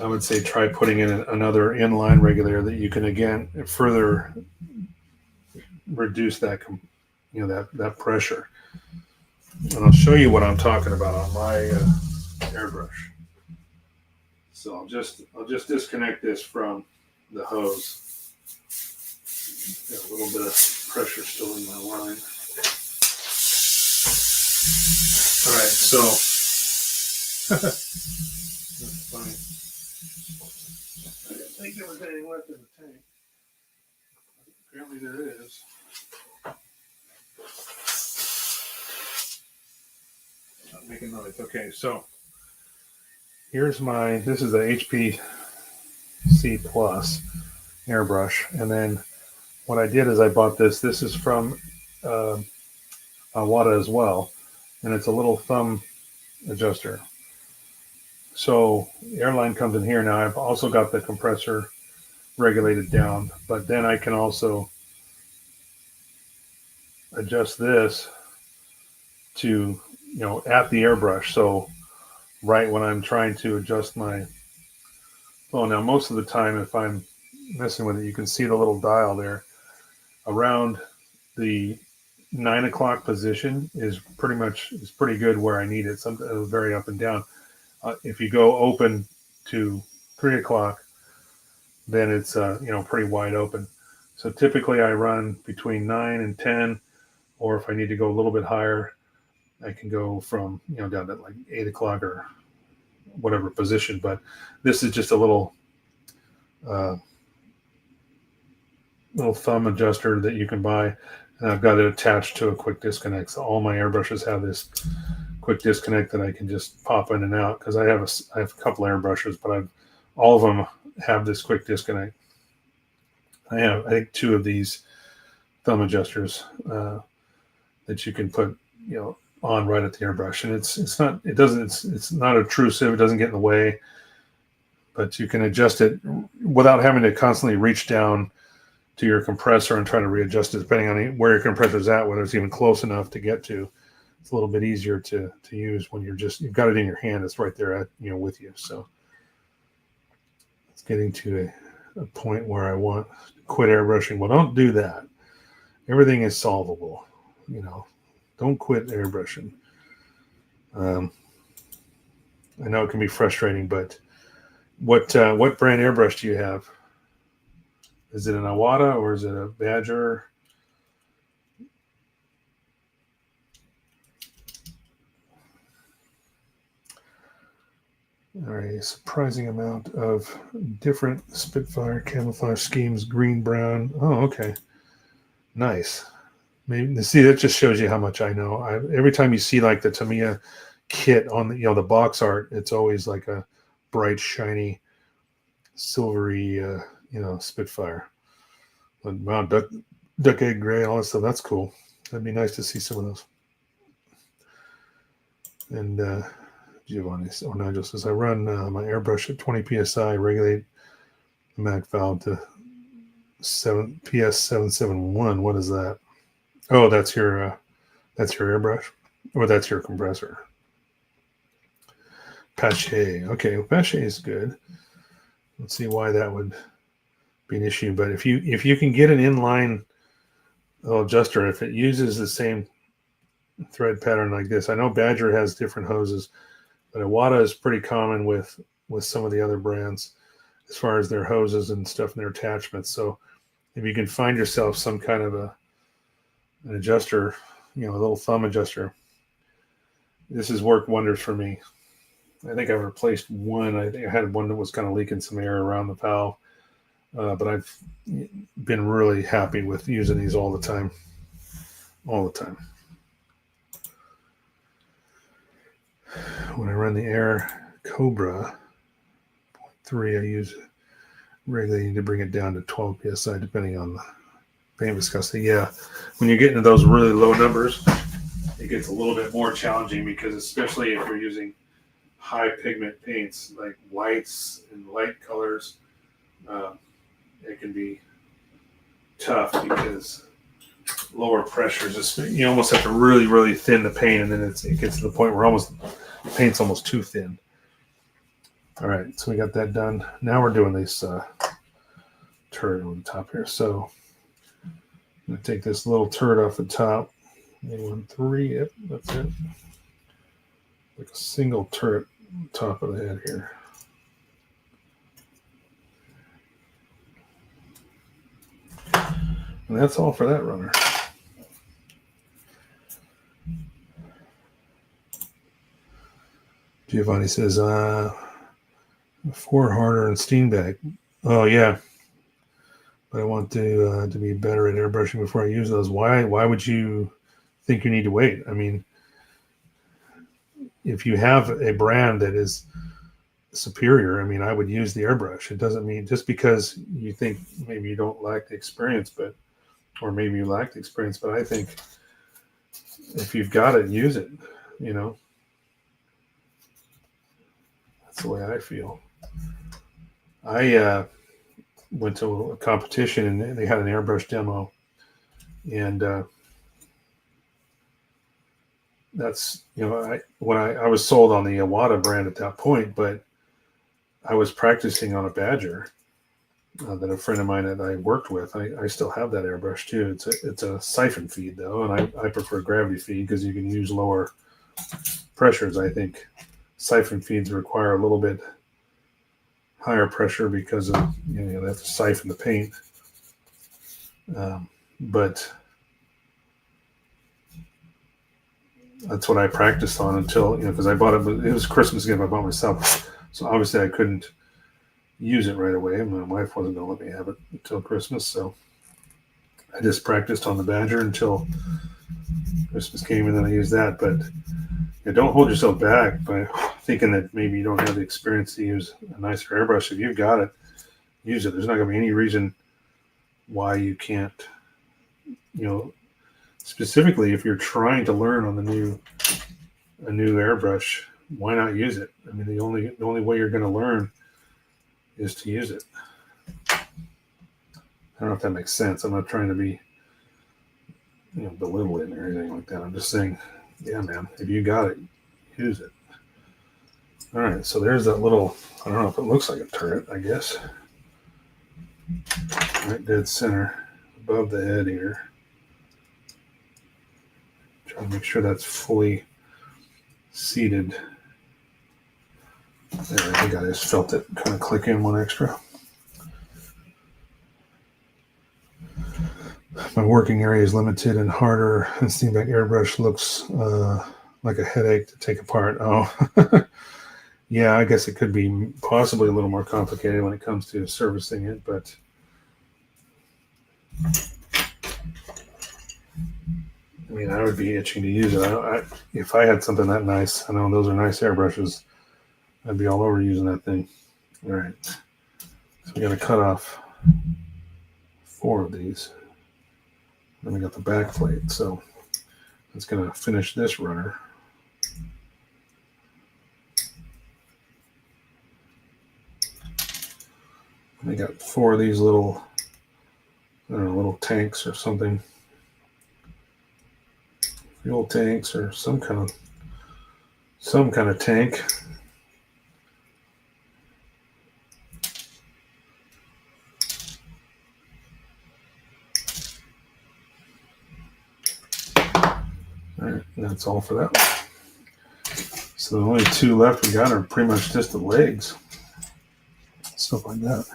I would say try putting in another inline regulator that you can again further reduce that that pressure. And I'll show you what I'm talking about on my airbrush. So I'll just disconnect this from the hose. Got a little bit of pressure still in my line. All right, so that's funny. I didn't think there was anything left in the tank. Apparently there is. Not making noise. Okay, so here's this is a HPC Plus airbrush, and then what I did is I bought this. This is from Awada as well, and it's a little thumb adjuster. So the airline comes in here. Now I've also got the compressor regulated down, but then I can also adjust this to, at the airbrush. So right when I'm trying to adjust my phone. Now most of the time if I'm messing with it, you can see the little dial there around the 9 o'clock position is pretty good where I need it. Sometimes very up and down. If you go open to 3 o'clock, then it's pretty wide open. So typically I run between 9 and 10, or if I need to go a little bit higher, I can go from down to like 8 o'clock or whatever position. But this is just a little thumb adjuster that you can buy, and I've got it attached to a quick disconnect. So all my airbrushes have this quick disconnect that I can just pop in and out, because I have a couple airbrushes, but all of them have this quick disconnect. I think 2 of these thumb adjusters that you can put on right at the airbrush, and it's not obtrusive. It doesn't get in the way, but you can adjust it without having to constantly reach down to your compressor and try to readjust it depending on where your compressor is at, whether it's even close enough to get to. It's a little bit easier to use when you've got it in your hand. It's right there with you. So it's getting to a point where I want to quit airbrushing. Well, don't do that. Everything is solvable. Don't quit airbrushing. I know it can be frustrating, but what brand airbrush do you have? Is it an Awada or is it a Badger? All right, a surprising amount of different Spitfire camouflage schemes, green, brown. Oh, okay. Nice. Maybe see, that just shows you how much I know. Every time you see like the Tamiya kit on the box art, it's always like a bright, shiny, silvery Spitfire. But wow, duck egg gray, all that stuff. That's cool. That'd be nice to see some of those. And Giovanni or Nigel says, I run my airbrush at 20 psi, regulate the MAC valve to PS771. What is that? Oh, that's your airbrush, or that's your compressor. Pache. Okay, well, Pache is good. Let's see why that would be an issue. But if you can get an inline adjuster, if it uses the same thread pattern like this, I know Badger has different hoses, but Awada is pretty common with some of the other brands as far as their hoses and stuff and their attachments. So if you can find yourself some kind of an adjuster, a little thumb adjuster this has worked wonders for me. I think I've replaced one. I think I had one that was kind of leaking some air around the valve, but I've been really happy with using these all the time. All the time. When I run the Air Cobra 0.3, I use regularly to bring it down to 12 psi, depending on the paint viscosity. Yeah, when you get into those really low numbers, it gets a little bit more challenging because especially if you're using high pigment paints like whites and light colors, it can be tough because lower pressures, you almost have to really, really thin the paint, and then it gets to the point where the paint's almost too thin. All right, so we got that done. Now we're doing this turret on the top here. So I'm going to take this little turret off the top. 1-3, yep, that's it. Like a single turret top of the head here. And that's all for that runner. Giovanni says, 4 harder and steam bag. Oh, yeah. But I want to be better at airbrushing before I use those. Why would you think you need to wait? I mean, if you have a brand that is superior, I mean, I would use the airbrush. It doesn't mean just because you think maybe you don't lack the experience, or maybe you lack the experience, but I think if you've got it, use it, That's the way I feel. I went to a competition and they had an airbrush demo, and that's I was sold on the Iwata brand at that point, but I was practicing on a Badger that a friend of mine that I worked with. I still have that airbrush too. It's a siphon feed though, and I prefer gravity feed because you can use lower pressures. I think siphon feeds require a little bit higher pressure because of they have to siphon the paint. But that's what I practiced on until because I bought it. It was Christmas gift I bought myself, so obviously I couldn't use it right away. My wife wasn't going to let me have it until Christmas, so I just practiced on the Badger until Christmas came, and then I used that. But don't hold yourself back by thinking that maybe you don't have the experience to use a nicer airbrush. If you've got it, use it. There's not going to be any reason why you can't. Specifically if you're trying to learn on a new airbrush, why not use it? I mean, the only way you're going to learn is to use it. I don't know if that makes sense. I'm not trying to be belittling or anything like that. I'm just saying, yeah, man, if you got it, use it. All right, so there's that little, I don't know if it looks like a turret, I guess. Right dead center, above the head here. Try to make sure that's fully seated. There, I think I just felt it kind of click in one extra. My working area is limited and harder, and Steamback airbrush looks like a headache to take apart. Oh, yeah, I guess it could be possibly a little more complicated when it comes to servicing it, but I mean, I would be itching to use it. If I had something that nice, I know those are nice airbrushes, I'd be all over using that thing. All right, so we got to cut off 4 of these. Then we got the back plate, so it's going to finish this runner. And we got 4 of these little, I don't know, little tanks or something. Fuel tanks or some kind of tank. All right, that's all for that one. So the only 2 left we got are pretty much just the legs. Stuff like that.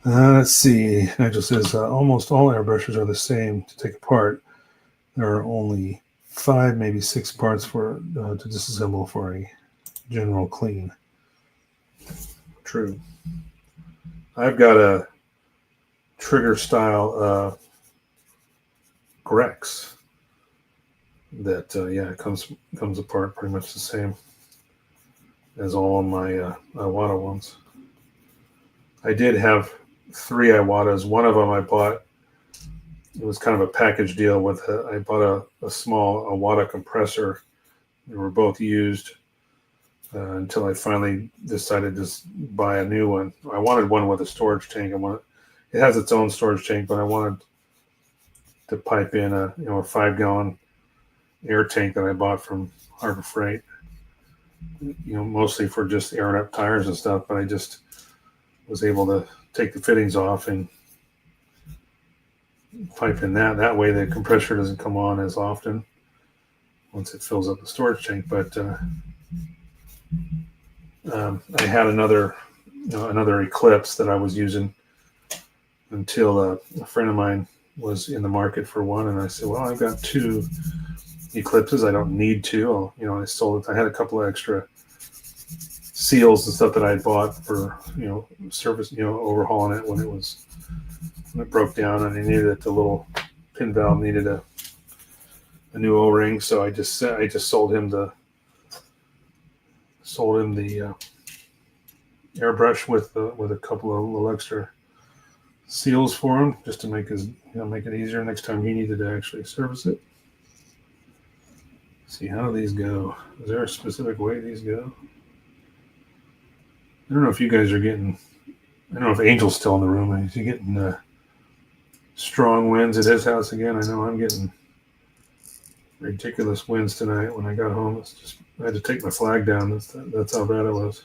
Let's see. Nigel says almost all airbrushes are the same to take apart. There are only 5, maybe 6 parts for to disassemble for a general clean. True. I've got a trigger style Grex that it comes apart pretty much the same as all of my Iwata ones. I did have 3 Iwatas. One of them I bought. It was kind of a package deal with I bought a small Iwata compressor. They were both used until I finally decided to buy a new one. I wanted one with a storage tank. It has its own storage tank, but I wanted to pipe in a 5-gallon air tank that I bought from Harbor Freight. Mostly for just airing up tires and stuff. But I just was able to take the fittings off and pipe in that. That way the compressor doesn't come on as often once it fills up the storage tank. But I had another Eclipse that I was using until a friend of mine was in the market for one, and I said, well, I've got 2 Eclipses. I don't need 2. I sold it. I had a couple of extra seals and stuff that I had bought for service, overhauling it when it broke down, and I needed it. The little pin valve needed a new O-ring, so I just sold him the airbrush with a couple of little extra seals for him, just to make it easier next time he needed to actually service it. Let's see, how do these go? Is there a specific way these go? I don't know if you guys are getting. I don't know if Angel's still in the room. Is he getting strong winds at his house again? I know I'm getting ridiculous winds tonight. When I got home, I had to take my flag down. That's how bad it was.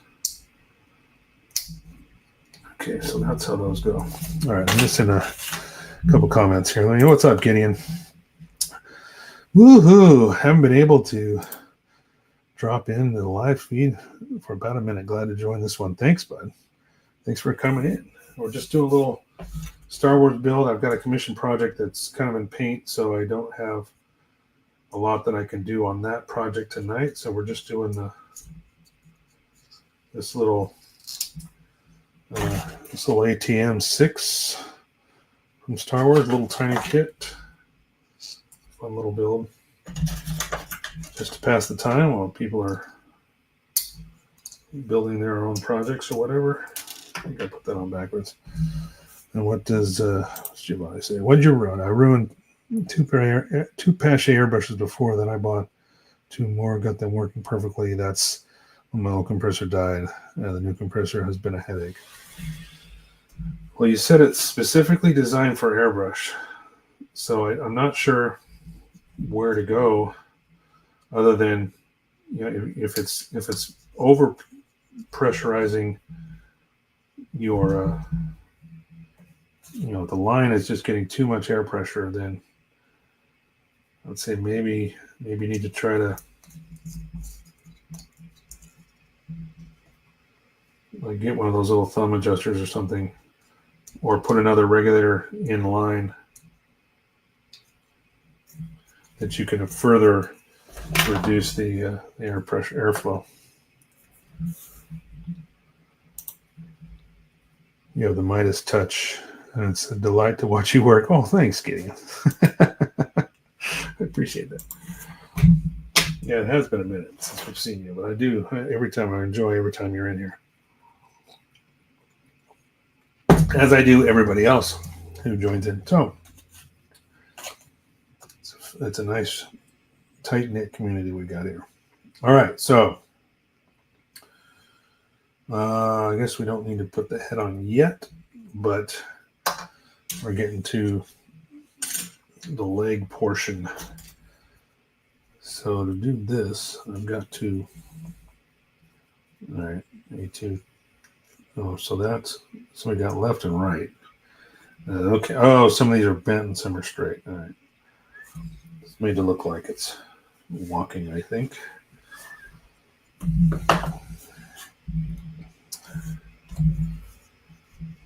Okay, so that's how those go. All right, I'm missing a couple comments here. What's up, Gideon? Woohoo! Haven't been able to drop in the live feed for about a minute. Glad to join this one. Thanks, bud. Thanks for coming in. We're just doing a little Star Wars build. I've got a commission project that's kind of in paint, so I don't have a lot that I can do on that project tonight. So we're just doing this little ATM 6 from Star Wars, little tiny kit. Fun little build. Just to pass the time while people are building their own projects or whatever. I think I put that on backwards. And what does Giovanni say? What did you ruin? I ruined 2 Pache airbrushes before. Then I bought 2 more, got them working perfectly. That's when my old compressor died. The new compressor has been a headache. Well, you said it's specifically designed for airbrush, so I'm not sure where to go, other than if it's over pressurizing your the line is just getting too much air pressure, then I'd say maybe you need to try to get one of those little thumb adjusters or something, or put another regulator in line that you can further reduce the air pressure, airflow. You have the Midas touch, and it's a delight to watch you work. Oh, thanks, Gideon. I appreciate that. Yeah, it has been a minute since we've seen you, but I do every time. I enjoy every time you're in here, as I do everybody else who joins in. So it's a nice, tight-knit community we got here. All right, so I guess we don't need to put the head on yet, but we're getting to the leg portion. So to do this, I've got to, all right, A2. Oh, so we got left and right. Okay. Oh, some of these are bent and some are straight. All right. It's made to look like it's walking, I think.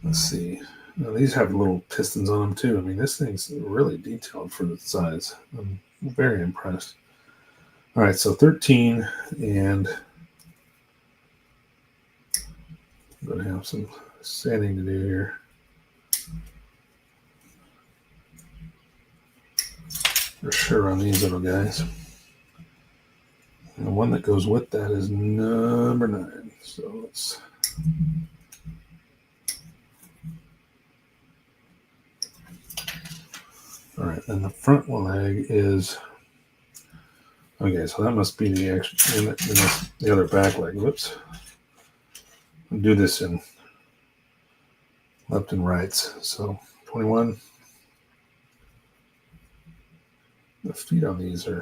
Let's see. Now, these have little pistons on them too. I mean, this thing's really detailed for the size. I'm very impressed. All right, so 13, and I'm going to have some sanding to do here. For sure on these little guys. And the one that goes with that is number 9. So let's... All right, and the front leg is... Okay, so that must be the extra, the other back leg. Whoops. I'll do this in left and rights. So 21. The feet on these are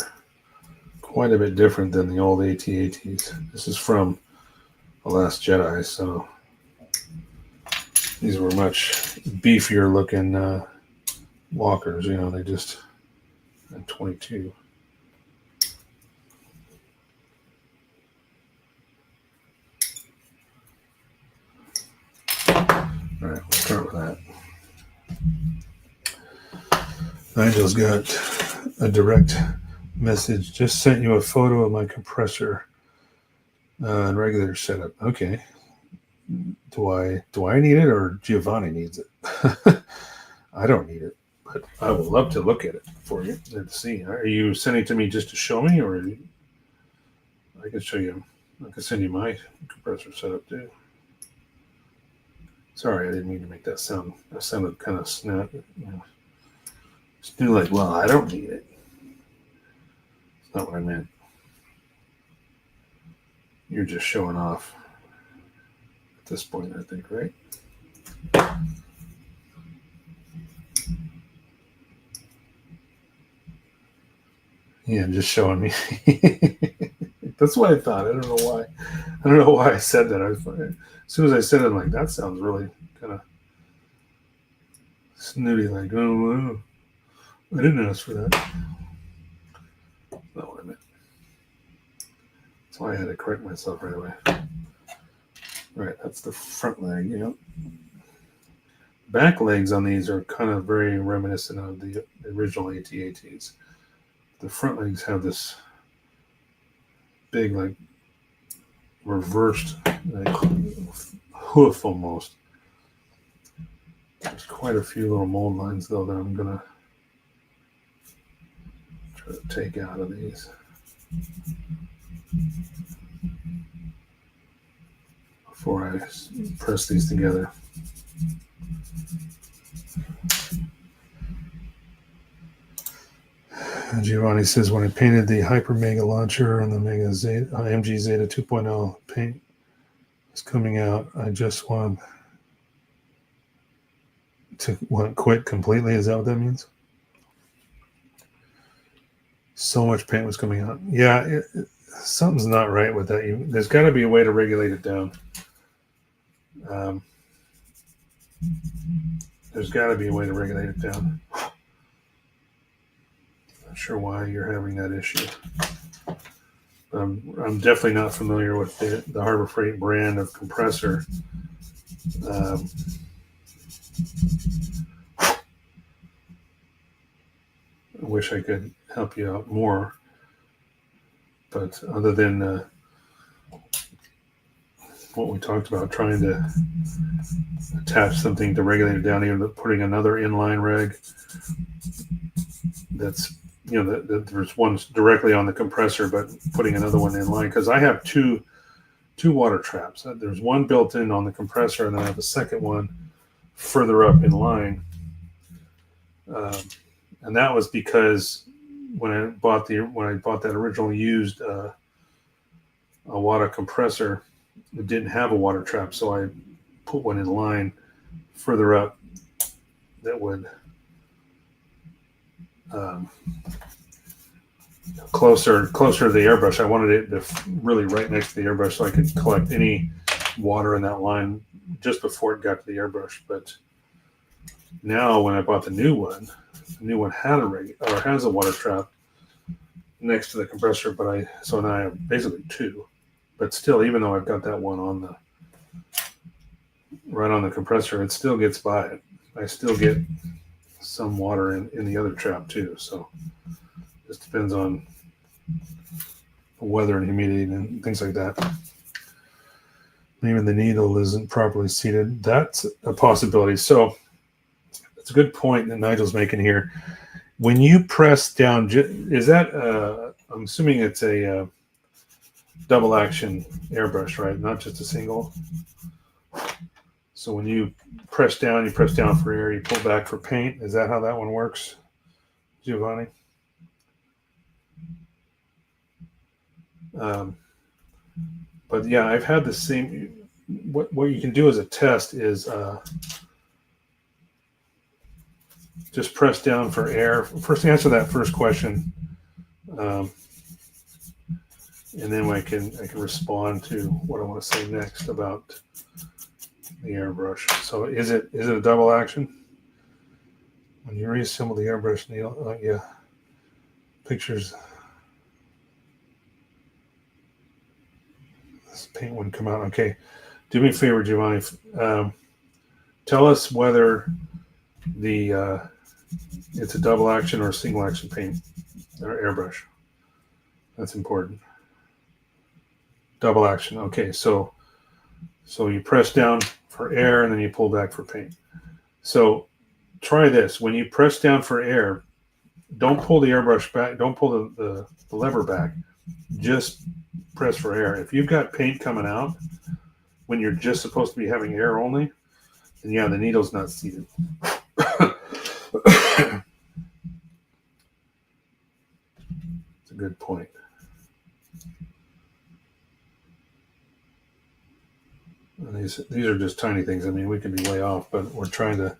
quite a bit different than the old AT-ATs. This is from The Last Jedi, so these were much beefier looking walkers. You know, they just had 22. All right, we'll start with that. Nigel's got a direct message. Just sent you a photo of my compressor and regulator setup. Okay. Do I need it, or Giovanni needs it? I don't need it, but I would love to look at it for you and see. Are you sending it to me just to show me, or I can show you? I can send you my compressor setup too. Sorry, I didn't mean to make that sound. That sounded kind of snap. You know. Just do like, well, I don't need it. It's not what I meant. You're just showing off at this point, I think, right? Yeah, just showing me. That's what I thought. I don't know why. I don't know why I said that. As soon as I said it, I'm like, that sounds really kind of snooty. Like, oh, I didn't ask for that. That's not what I meant. That's why I had to correct myself right away. Right, that's the front leg. You know, back legs on these are kind of very reminiscent of the original AT-ATs. The front legs have this big, like, reversed like, hoof almost. There's quite a few little mold lines, though, that I'm going to try to take out of these. Before I press these together. Giovanni says, when I painted the Hyper Mega launcher on the Mega Zeta, MG Zeta 2.0, paint is coming out. I just want to quit completely. Is that what that means? So much paint was coming out. Yeah, something's not right with that. There's got to be a way to regulate it down. There's got to be a way to regulate it down. Not sure why you're having that issue. I'm definitely not familiar with the Harbor Freight brand of compressor. I wish I could help you out more, but other than what we talked about, trying to attach something to regulate it down, even putting another inline reg that's, you know, there's one directly on the compressor, but putting another one in line, because I have two water traps. There's one built in on the compressor, and then I have a second one further up in line. And that was because when I bought that original used a water compressor, it didn't have a water trap, so I put one in line further up that would closer to the airbrush. I wanted it to really right next to the airbrush, so I could collect any water in that line just before it got to the airbrush. But now, when I bought the new one had has a water trap next to the compressor. So now I have basically two. But still, even though I've got that one right on the compressor, it still gets by it. I still get some water in the other trap too. So it just depends on weather and humidity and things like that. Maybe the needle isn't properly seated. That's a possibility. So it's a good point that Nigel's making here. When you press down, is that, I'm assuming it's a double action airbrush, right? Not just a single. So when you press down for air, you pull back for paint. Is that how that one works, Giovanni? But yeah, I've had the same. What you can do as a test is just press down for air. First, answer that first question, and then I can respond to what I want to say next about the airbrush. So is it a double action? When you reassemble the airbrush needle, yeah, pictures. This paint wouldn't come out. Okay, do me a favor, Giovanni. Tell us whether it's a double action or a single action paint or airbrush. That's important. Double action. Okay, so you press down for air and then you pull back for paint. So try this. When you press down for air, don't pull the airbrush back. Don't pull the lever back. Just press for air. If you've got paint coming out when you're just supposed to be having air only, then yeah, the needle's not seated. It's a good point. And these are just tiny things. I mean, we can be way off, but we're trying to.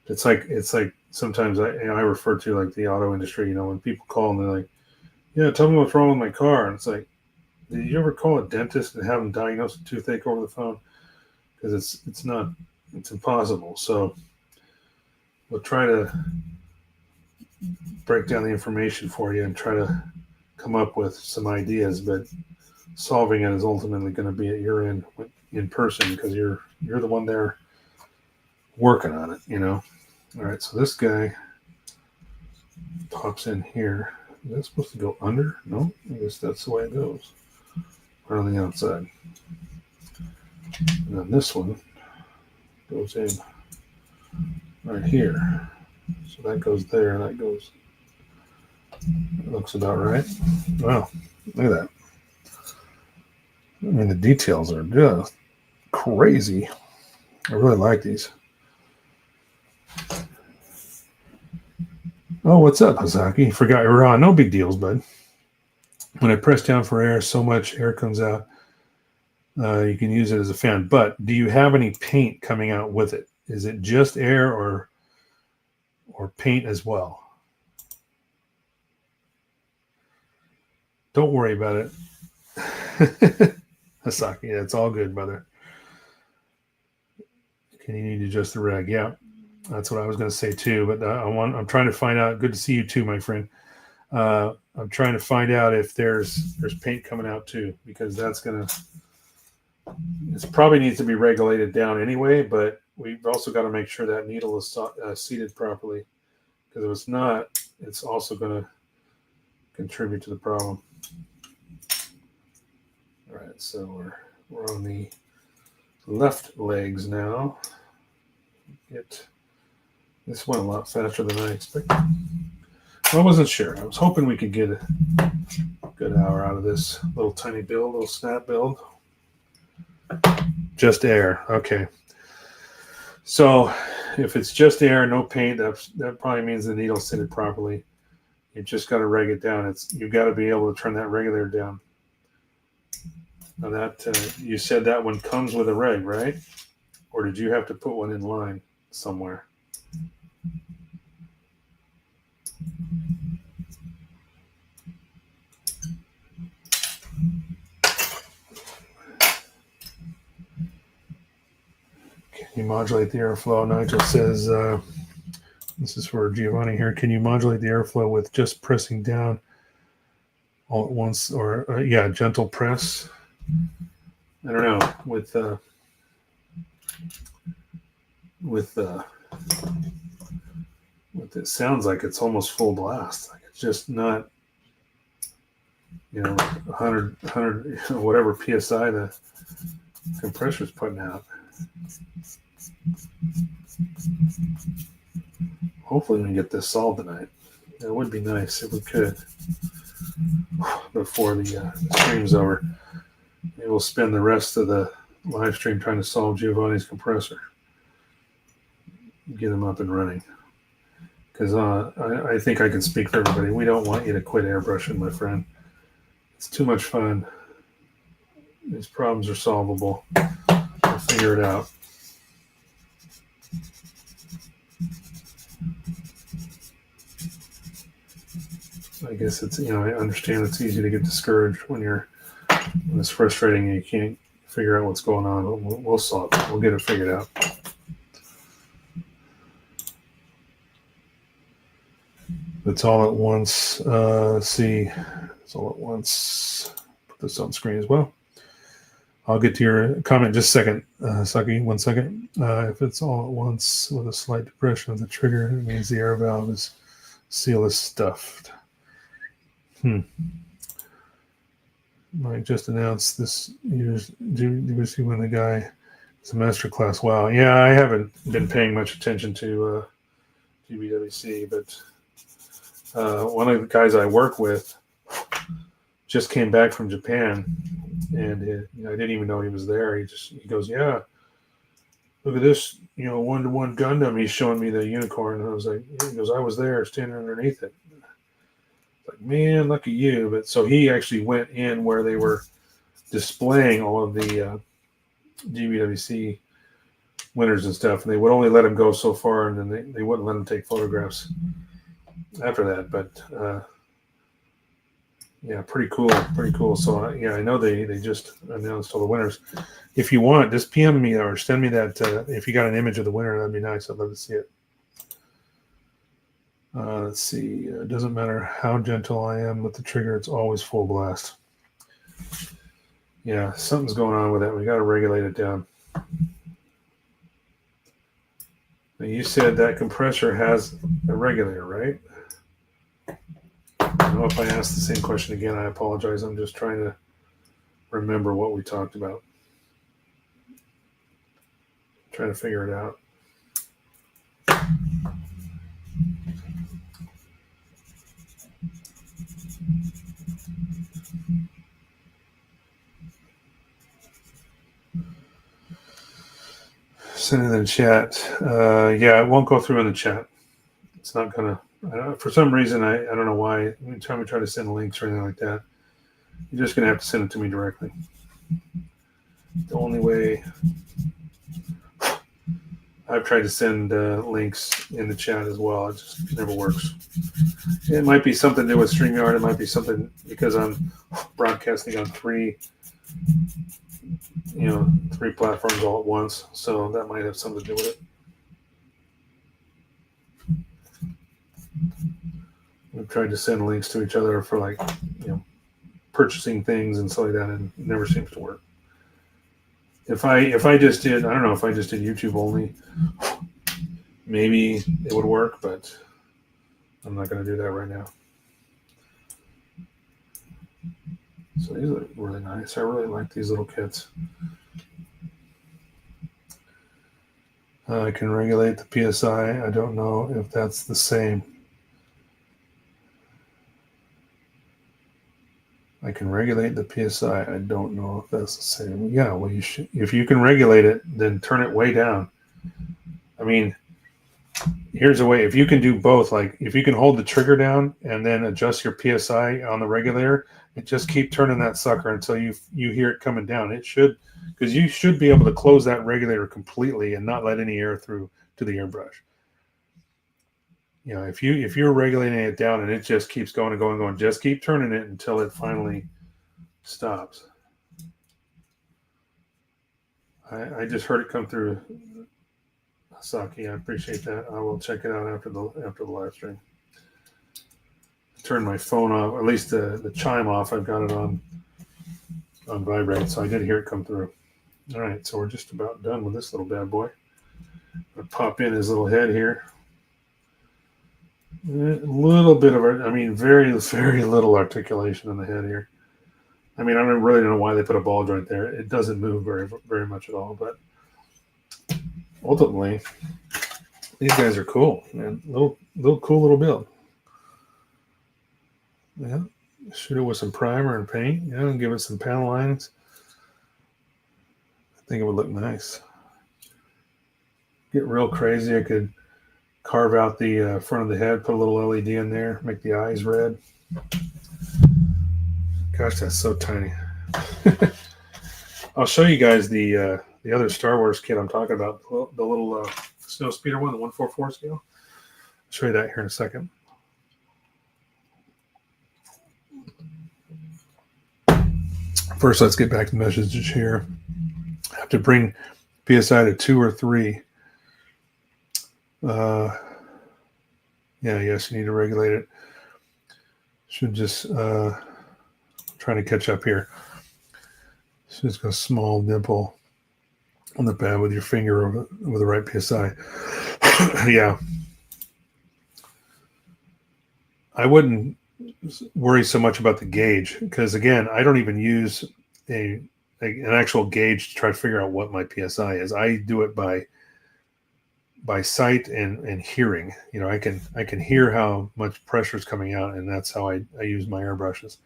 It's like sometimes I refer to like the auto industry. You know, when people call and they're like, "Yeah, tell me what's wrong with my car," and it's like, did you ever call a dentist and have them diagnose a toothache over the phone? Because it's impossible. So we'll try to break down the information for you and try to come up with some ideas, but solving it is ultimately going to be at your end in person because you're the one there working on it, you know. All right, so this guy pops in here. Is that supposed to go under? No, I guess that's the way it goes. Right on the outside. And then this one goes in right here. So that goes there, and that goes. It looks about right. Wow, look at that. I mean, the details are just crazy. I really like these. Oh, what's up, Hasaki? Forgot you were on. No big deals, bud. When I press down for air, so much air comes out. You can use it as a fan. But do you have any paint coming out with it? Is it just air or paint as well? Don't worry about it. Hasaki, yeah, it's all good, brother. Can you need to adjust the reg? Yeah, that's what I was going to say too. But I'm trying to find out. Good to see you too, my friend. I'm trying to find out if there's paint coming out too, because it probably needs to be regulated down anyway. But we've also got to make sure that needle is seated properly, because if it's not, it's also going to contribute to the problem. All right, so we're on the left legs now. This went a lot faster than I expected. I wasn't sure. I was hoping we could get a good hour out of this little tiny build, little snap build. Just air. Okay. So if it's just air, no paint, that probably means the needle's seated properly. You just got to reg it down. You've got to be able to turn that regulator down. Now that you said that one comes with a reg, right? Or did you have to put one in line somewhere? Can you modulate the airflow? Nigel says, this is for Giovanni here. Can you modulate the airflow with just pressing down all at once, or gentle press? I don't know. With it sounds like it's almost full blast. Like it's just not. 100, whatever PSI the compressor's putting out. Hopefully we can get this solved tonight. It would be nice if we could before the stream's over. Maybe we'll spend the rest of the live stream trying to solve Giovanni's compressor. Get him up and running. Because I think I can speak for everybody. We don't want you to quit airbrushing, my friend. It's too much fun. These problems are solvable. We'll figure it out. I guess it's, I understand it's easy to get discouraged when it's frustrating and you can't figure out what's going on. We'll solve it. We'll get it figured out. It's all at once. See, it's all at once. Put this on screen as well. I'll get to your comment in just a second, Saki. 1 second. If it's all at once with a slight depression of the trigger, it means the air valve seal is stuffed. Mike just announced this year's DVC when the guy is a master class. Wow. Yeah, I haven't been paying much attention to GBWC, but one of the guys I work with just came back from Japan, and I didn't even know he was there. He goes, yeah, look at this, 1-to-1 Gundam. He's showing me the unicorn, and I was like, he goes, I was there standing underneath it. Like, man, lucky you. But so he actually went in where they were displaying all of the GBWC winners and stuff, and they would only let him go so far, and then they wouldn't let him take photographs after that. But yeah, pretty cool. So I know they just announced all the winners. If you want, just PM me or send me that. If you got an image of the winner, that'd be nice. I'd love to see it. Let's see. It doesn't matter how gentle I am with the trigger; it's always full blast. Yeah, something's going on with that. We got to regulate it down. Now, you said that compressor has a regulator, right? I don't know if I asked the same question again. I apologize. I'm just trying to remember what we talked about. Trying to figure it out. Send it in the chat. Yeah, it won't go through in the chat. It's not going to. For some reason, I don't know why. Anytime we try to send links or anything like that, you're just going to have to send it to me directly. The only way I've tried to send links in the chat as well. It just never works. It might be something to do with StreamYard. It might be something because I'm broadcasting on three platforms all at once. So that might have something to do with it. We've tried to send links to each other for purchasing things and stuff like that, and it never seems to work. If I just did, I don't know if I just did YouTube only, maybe it would work, but I'm not going to do that right now. So these are really nice. I really like these little kits. I can regulate the PSI. I don't know if that's the same. I can regulate the PSI. I don't know if that's the same. Yeah, well, you should. If you can regulate it, then turn it way down. I mean, here's a way. If you can do both, like if you can hold the trigger down and then adjust your PSI on the regulator, and just keep turning that sucker until you hear it coming down. It should, because you should be able to close that regulator completely and not let any air through to the airbrush. If you're regulating it down and it just keeps going and going and going, just keep turning it until it finally stops. I just heard it come through, Saki. I appreciate that. I will check it out after the live stream. Turn my phone off, at least the chime off. I've got it on vibrate, so I did hear it come through. All right, so we're just about done with this little bad boy. I'll pop in his little head here. A little bit of, very, very little articulation in the head here. I mean, I don't really know why they put a ball joint there. It doesn't move very much at all, but ultimately, these guys are cool, man. Cool little build. Yeah, shoot it with some primer and paint. Yeah, and give it some panel lines. I think it would look nice. Get real crazy. I could carve out the front of the head, put a little LED in there, make the eyes red. Gosh, that's so tiny. I'll show you guys the other Star Wars kit I'm talking about, the little snow speeder one, the 1/4 scale. I'll show you that here in a second. First, let's get back to messages here. I have to bring PSI to 2 or 3. Yes, you need to regulate it. Should just trying to catch up here. So just go small dimple on the pad with your finger with the right PSI. Yeah. I wouldn't worry so much about the gauge because, again, I don't even use an actual gauge to try to figure out what my PSI is. I do it by sight and hearing. You know, I can hear how much pressure is coming out, and that's how I use my airbrushes.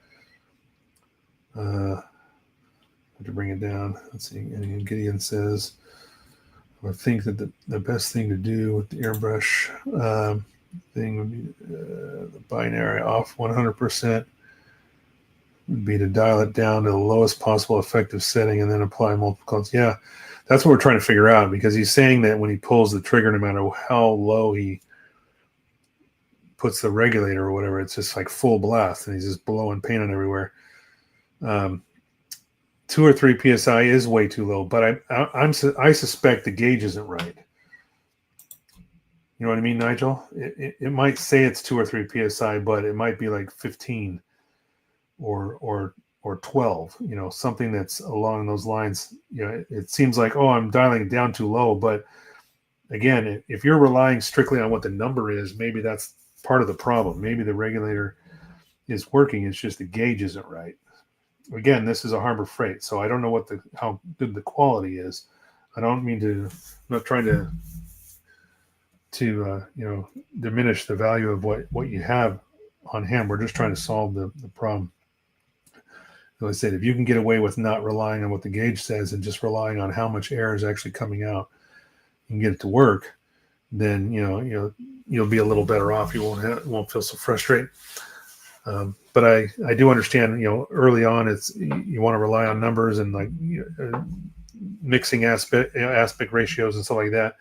To bring it down. Let's see. And Gideon says, I think that the best thing to do with the airbrush thing would be the binary off 100% would be to dial it down to the lowest possible effective setting and then apply multiple colors. Yeah, that's what we're trying to figure out, because he's saying that when he pulls the trigger, no matter how low he puts the regulator or whatever, it's just like full blast and he's just blowing paint on everywhere. 2 or 3 PSI is way too low, but I suspect the gauge isn't right. You know what I mean, Nigel? It might say it's 2 or 3 PSI, but it might be like 15 or 12. You know, something that's along those lines. You know, it seems like, oh, I'm dialing it down too low, but again, if you're relying strictly on what the number is, maybe that's part of the problem. Maybe the regulator is working. It's just the gauge isn't right. Again, this is a Harbor Freight, so I don't know how good the quality is. I don't mean to. I'm not trying to diminish the value of what you have on hand. We're just trying to solve the problem. As I said, if you can get away with not relying on what the gauge says and just relying on how much air is actually coming out, and get it to work, then you'll be a little better off. You won't feel so frustrated. But I do understand, early on you want to rely on numbers and like mixing aspect ratios and stuff like that.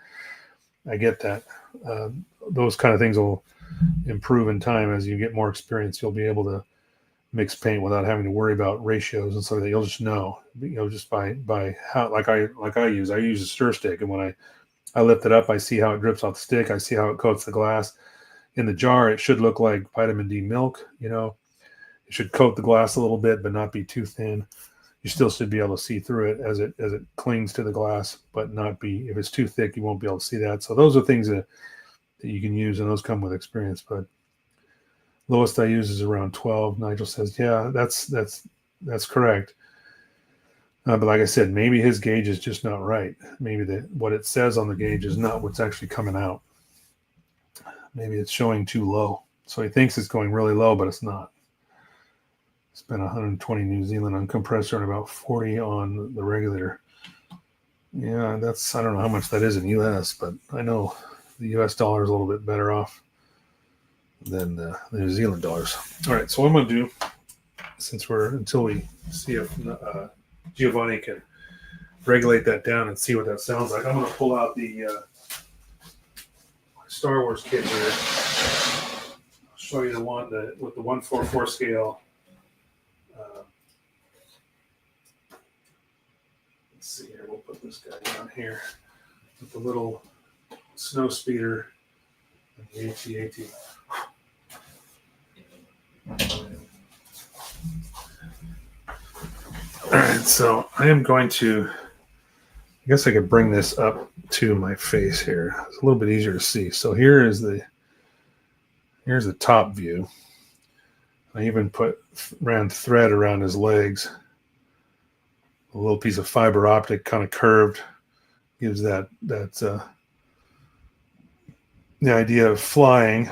I get that. Those kind of things will improve in time as you get more experience. You'll be able to mix paint without having to worry about ratios and stuff like that. You'll just know, just by how like I use a stir stick, and when I lift it up, I see how it drips off the stick. I see how it coats the glass. In the jar, it should look like vitamin D milk. It should coat the glass a little bit, but not be too thin. You still should be able to see through it as it clings to the glass, but not be. If it's too thick, you won't be able to see that. So those are things that you can use, and those come with experience. But lowest I use is around 12. Nigel says, yeah, that's correct. But like I said, maybe his gauge is just not right. Maybe what it says on the gauge is not what's actually coming out. Maybe it's showing too low. So he thinks it's going really low, but it's not. Spent 120 New Zealand on compressor and about 40 on the regulator. Yeah, I don't know how much that is in US, but I know the US dollar is a little bit better off than the New Zealand dollars. All right, so what I'm going to do, until we see if Giovanni can regulate that down and see what that sounds like, I'm going to pull out the Star Wars kit here. I'll show you the one with the 1/4 scale. Let's see here. We'll put this guy down here with the little snow speeder and the AT-AT. All right, so I am going to. I guess I could bring this up to my face here. It's a little bit easier to see. So here's the top view. I even ran thread around his legs. A little piece of fiber optic, kind of curved, gives that the idea of flying.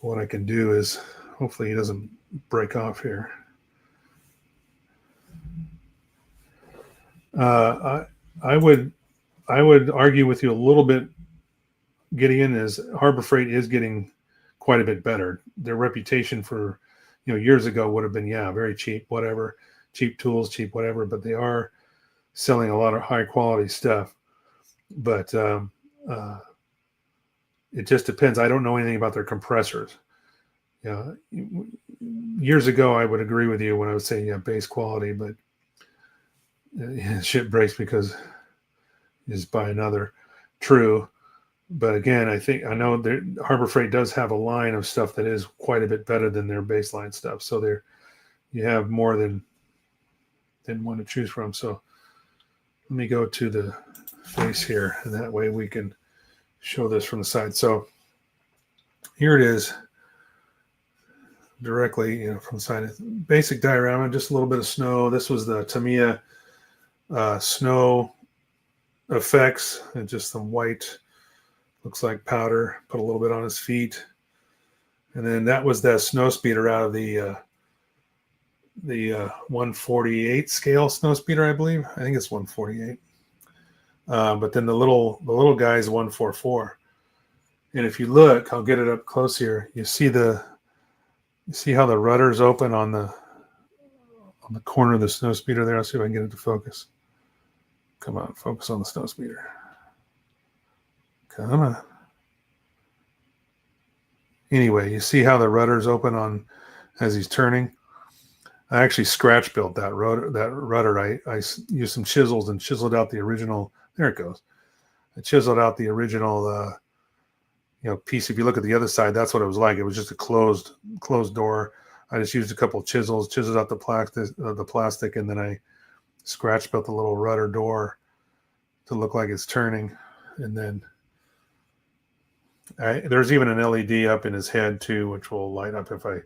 What I can do is, hopefully he doesn't break off here. I would argue with you a little bit, Gideon, is Harbor Freight is getting quite a bit better. Their reputation for, years ago would have been, very cheap, whatever, cheap tools, cheap whatever, but they are selling a lot of high quality stuff. But it just depends. I don't know anything about their compressors. Years ago, I would agree with you when I was saying, base quality, but shit breaks because you just buy another. True. But again, I know Harbor Freight does have a line of stuff that is quite a bit better than their baseline stuff. So you have more than one to choose from. So let me go to the face here, and that way we can show this from the side. So here it is, directly from the side. Basic diorama, just a little bit of snow. This was the Tamiya snow effects, and just some white, looks like powder, put a little bit on his feet. And then that was that snow speeder out of the 148 scale snow speeder, I believe. I think it's 148. But then the little guy is 144. And if you look, I'll get it up close here. You see how the rudder's open on the corner of the snow speeder there. I'll see if I can get it to focus. Come on, focus on the snow speeder. Come on. Anyway, you see how the rudder's open on as he's turning. I actually scratch built that rudder. I used some chisels and chiseled out the original. There it goes. I chiseled out the original piece. If you look at the other side, that's what it was like. It was just a closed door. I just used a couple of chiseled out the plastic, and then I scratch built the little rudder door to look like it's turning. And then there's even an LED up in his head too, which will light up if I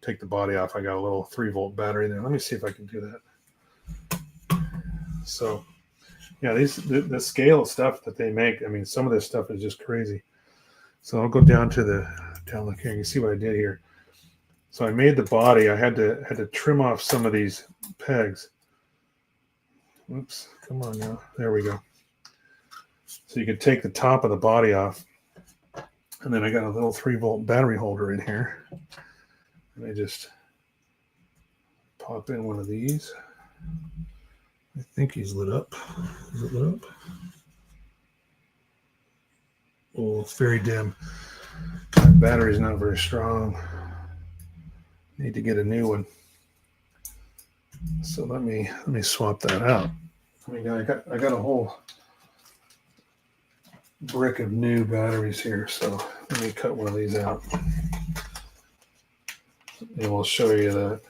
take the body off. I got a little 3-volt battery there. Let me see if I can do that. So yeah, the scale of stuff that they make, I mean, some of this stuff is just crazy. So I'll go down look here. You can see what I did here. So I made the body. I had to trim off some of these pegs. Oops, come on now. There we go. So you can take the top of the body off. And then I got a little 3-volt battery holder in here. And I just pop in one of these. I think he's lit up. Is it lit up? Oh, it's very dim. My battery's not very strong. Need to get a new one. So let me swap that out. I mean, I got a whole brick of new batteries here, so let me cut one of these out, and we'll show you that.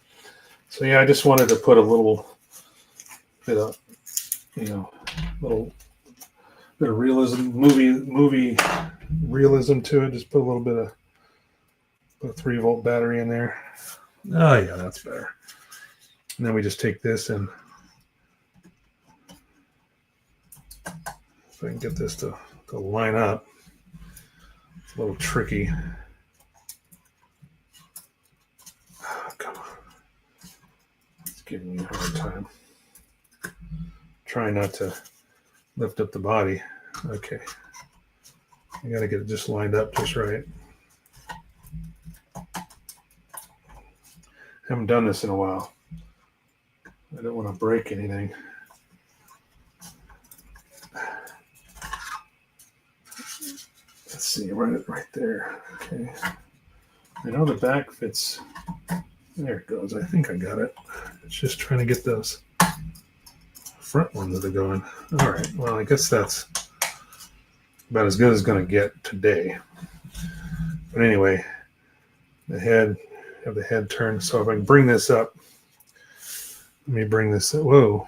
So yeah, I just wanted to put a little bit of, little bit of realism, movie realism to it. Just put a little bit of, put a 3-volt battery in there. Oh yeah, that's better. And then we just take this, and if I can get this to line up, it's a little tricky. Oh, come on, it's giving me a hard time. Try not to lift up the body. Okay, I gotta get it just lined up just right. Haven't done this in a while. I don't want to break anything. Let's see, right there. Okay. I know the back fits. There it goes. I think I got it. It's just trying to get those front ones that are going. All right. Well, I guess that's about as good as going to get today. But anyway, have the head turned. So if I can bring this up, let me bring this up. Whoa.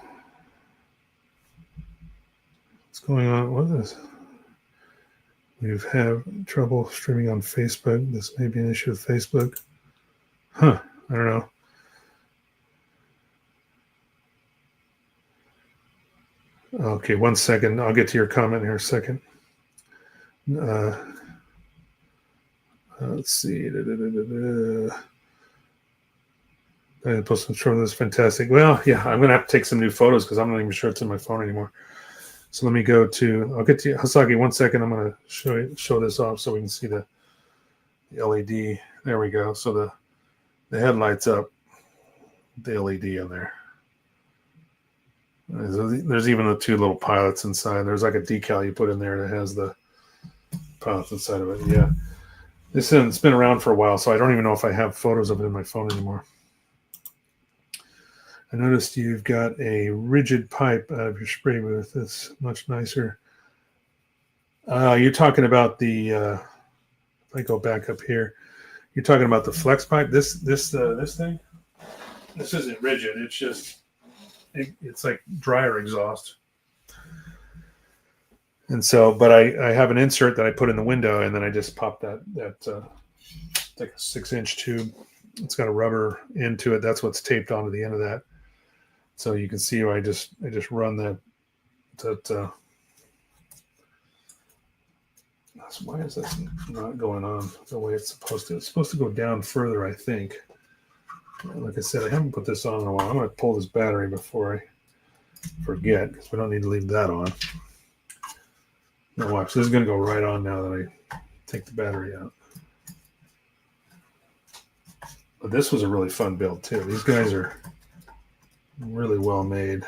What's going on? What is You have trouble streaming on Facebook. This may be an issue with Facebook. Huh. I don't know. Okay, 1 second. I'll get to your comment here in a second. Let's see. I post some short of this. Fantastic. Well, yeah, I'm going to have to take some new photos because I'm not even sure it's in my phone anymore. So let me go to, I'll get to you. Hasaki, 1 second. I'm going to show this off so we can see the LED. There we go. So the headlights up, the LED in there. There's even the two little pilots inside. There's like a decal you put in there that has the pilots inside of it. Yeah. It's been around for a while, so I don't even know if I have photos of it in my phone anymore. I noticed you've got a rigid pipe out of your spray booth. That's much nicer. You're talking about the, if I go back up here, you're talking about the flex pipe. This thing? This isn't rigid. It's just, it's like dryer exhaust. And so, but I have an insert that I put in the window, and then I just pop that like a 6-inch tube. It's got a rubber end to it. That's what's taped onto the end of that. So you can see I just run that. Why is this not going on the way it's supposed to? It's supposed to go down further, I think. Like I said, I haven't put this on in a while. I'm going to pull this battery before I forget, because we don't need to leave that on. Now watch, this is going to go right on now that I take the battery out. But this was a really fun build too. These guys are really well made.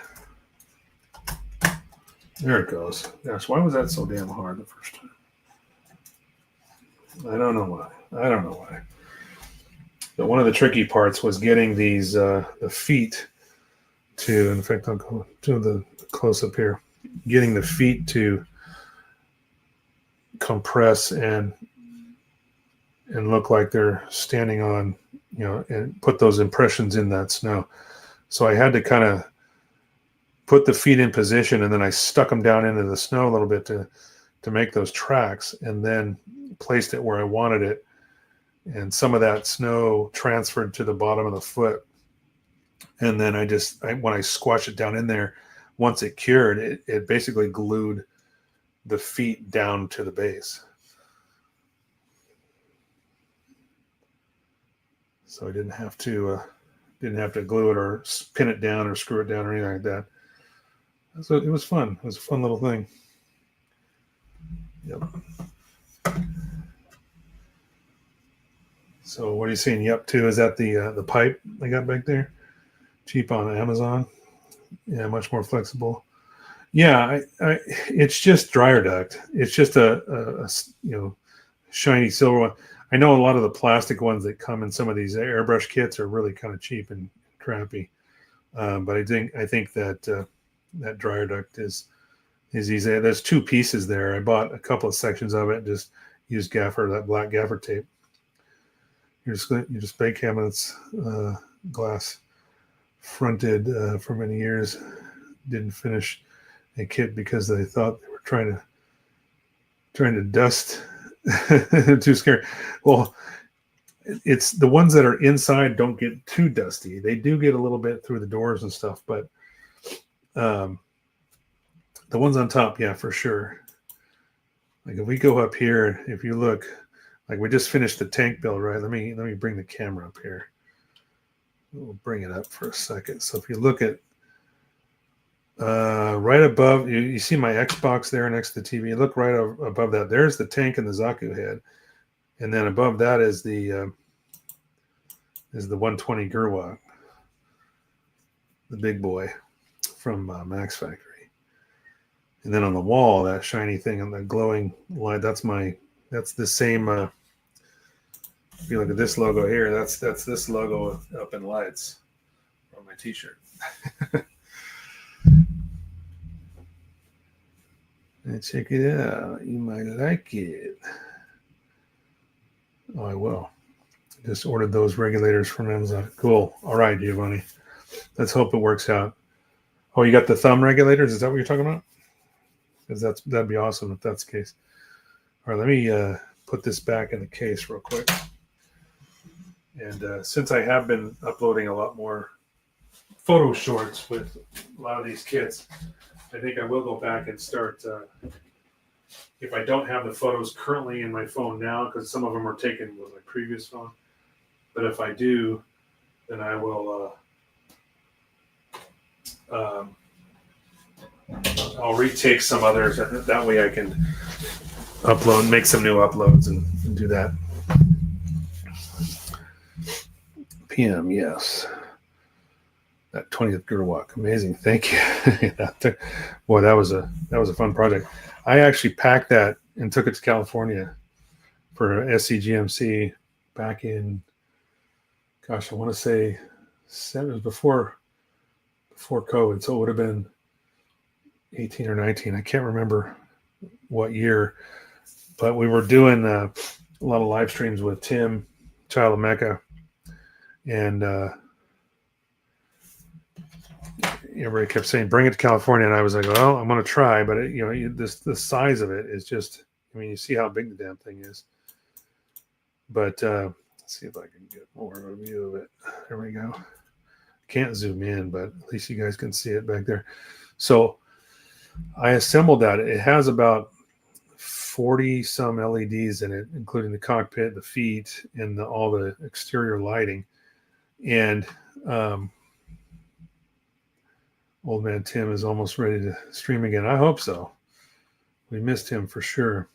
There it goes. Gosh, why was that so damn hard the first time? I don't know why. But one of the tricky parts was getting these the feet to, in fact, I'll go to the close-up here, getting the feet to compress and look like they're standing on, and put those impressions in that snow. So I had to kind of put the feet in position, and then I stuck them down into the snow a little bit to make those tracks, and then placed it where I wanted it. And some of that snow transferred to the bottom of the foot. And then when I squashed it down in there, once it cured, it basically glued the feet down to the base. So I didn't have to glue it or pin it down or screw it down or anything like that. So it was fun. It was a fun little thing. Yep. So what are you seeing? Yep, too. Is that the pipe I got back there? Cheap on Amazon. Yeah, much more flexible. Yeah, it's just dryer duct. It's just a shiny silver one. I know a lot of the plastic ones that come in some of these airbrush kits are really kind of cheap and crappy. But I think that that dryer duct is easy. There's two pieces there. I bought a couple of sections of it and just used that black gaffer tape. Your display cabinets, glass fronted for many years, didn't finish a kit because they thought they were trying to dust. Too scary. Well, it's the ones that are inside don't get too dusty. They do get a little bit through the doors and stuff, but the ones on top, yeah, for sure. Like if we go up here, if you look, like we just finished the tank build, right? Let me bring the camera up here. We'll bring it up for a second. So if you look at right above, you see my Xbox there next to the TV. Look right above that. There's the tank and the Zaku head, and then above that is the 120 Gerwag, the big boy from Max Factory. And then on the wall, that shiny thing and the glowing light, that's the same. If you look at this logo here, that's this logo up in lights on my t-shirt. And check it out. You might like it. Oh, I will. Just ordered those regulators from Amazon. Cool. All right, Giovanni. Let's hope it works out. Oh, you got the thumb regulators? Is that what you're talking about? Because that'd be awesome if that's the case. All right, let me put this back in the case real quick. And since I have been uploading a lot more photo shorts with a lot of these kits, I think I will go back and start. If I don't have the photos currently in my phone now, because some of them are taken with my previous phone, but if I do, then I will. I'll retake some others. That way I can upload, make some new uploads, and do that. PM, yes. That 20th Girl Walk, amazing. Thank you. Boy, that was a fun project. I actually packed that and took it to California for SCGMC back in, gosh, I want to say it was before COVID, so it would have been 18 or 19. I can't remember what year, but we were doing a lot of live streams with Tim, Child of Mecca, and everybody kept saying, bring it to California. And I was like, well, I'm going to try, but the size of it is just, I mean, you see how big the damn thing is. But let's see if I can get more of a view of it. There we go. Can't zoom in, but at least you guys can see it back there. So I assembled that. It has about 40 some LEDs in it, including the cockpit, the feet, and all the exterior lighting. And old man Tim is almost ready to stream again. I hope so. We missed him for sure.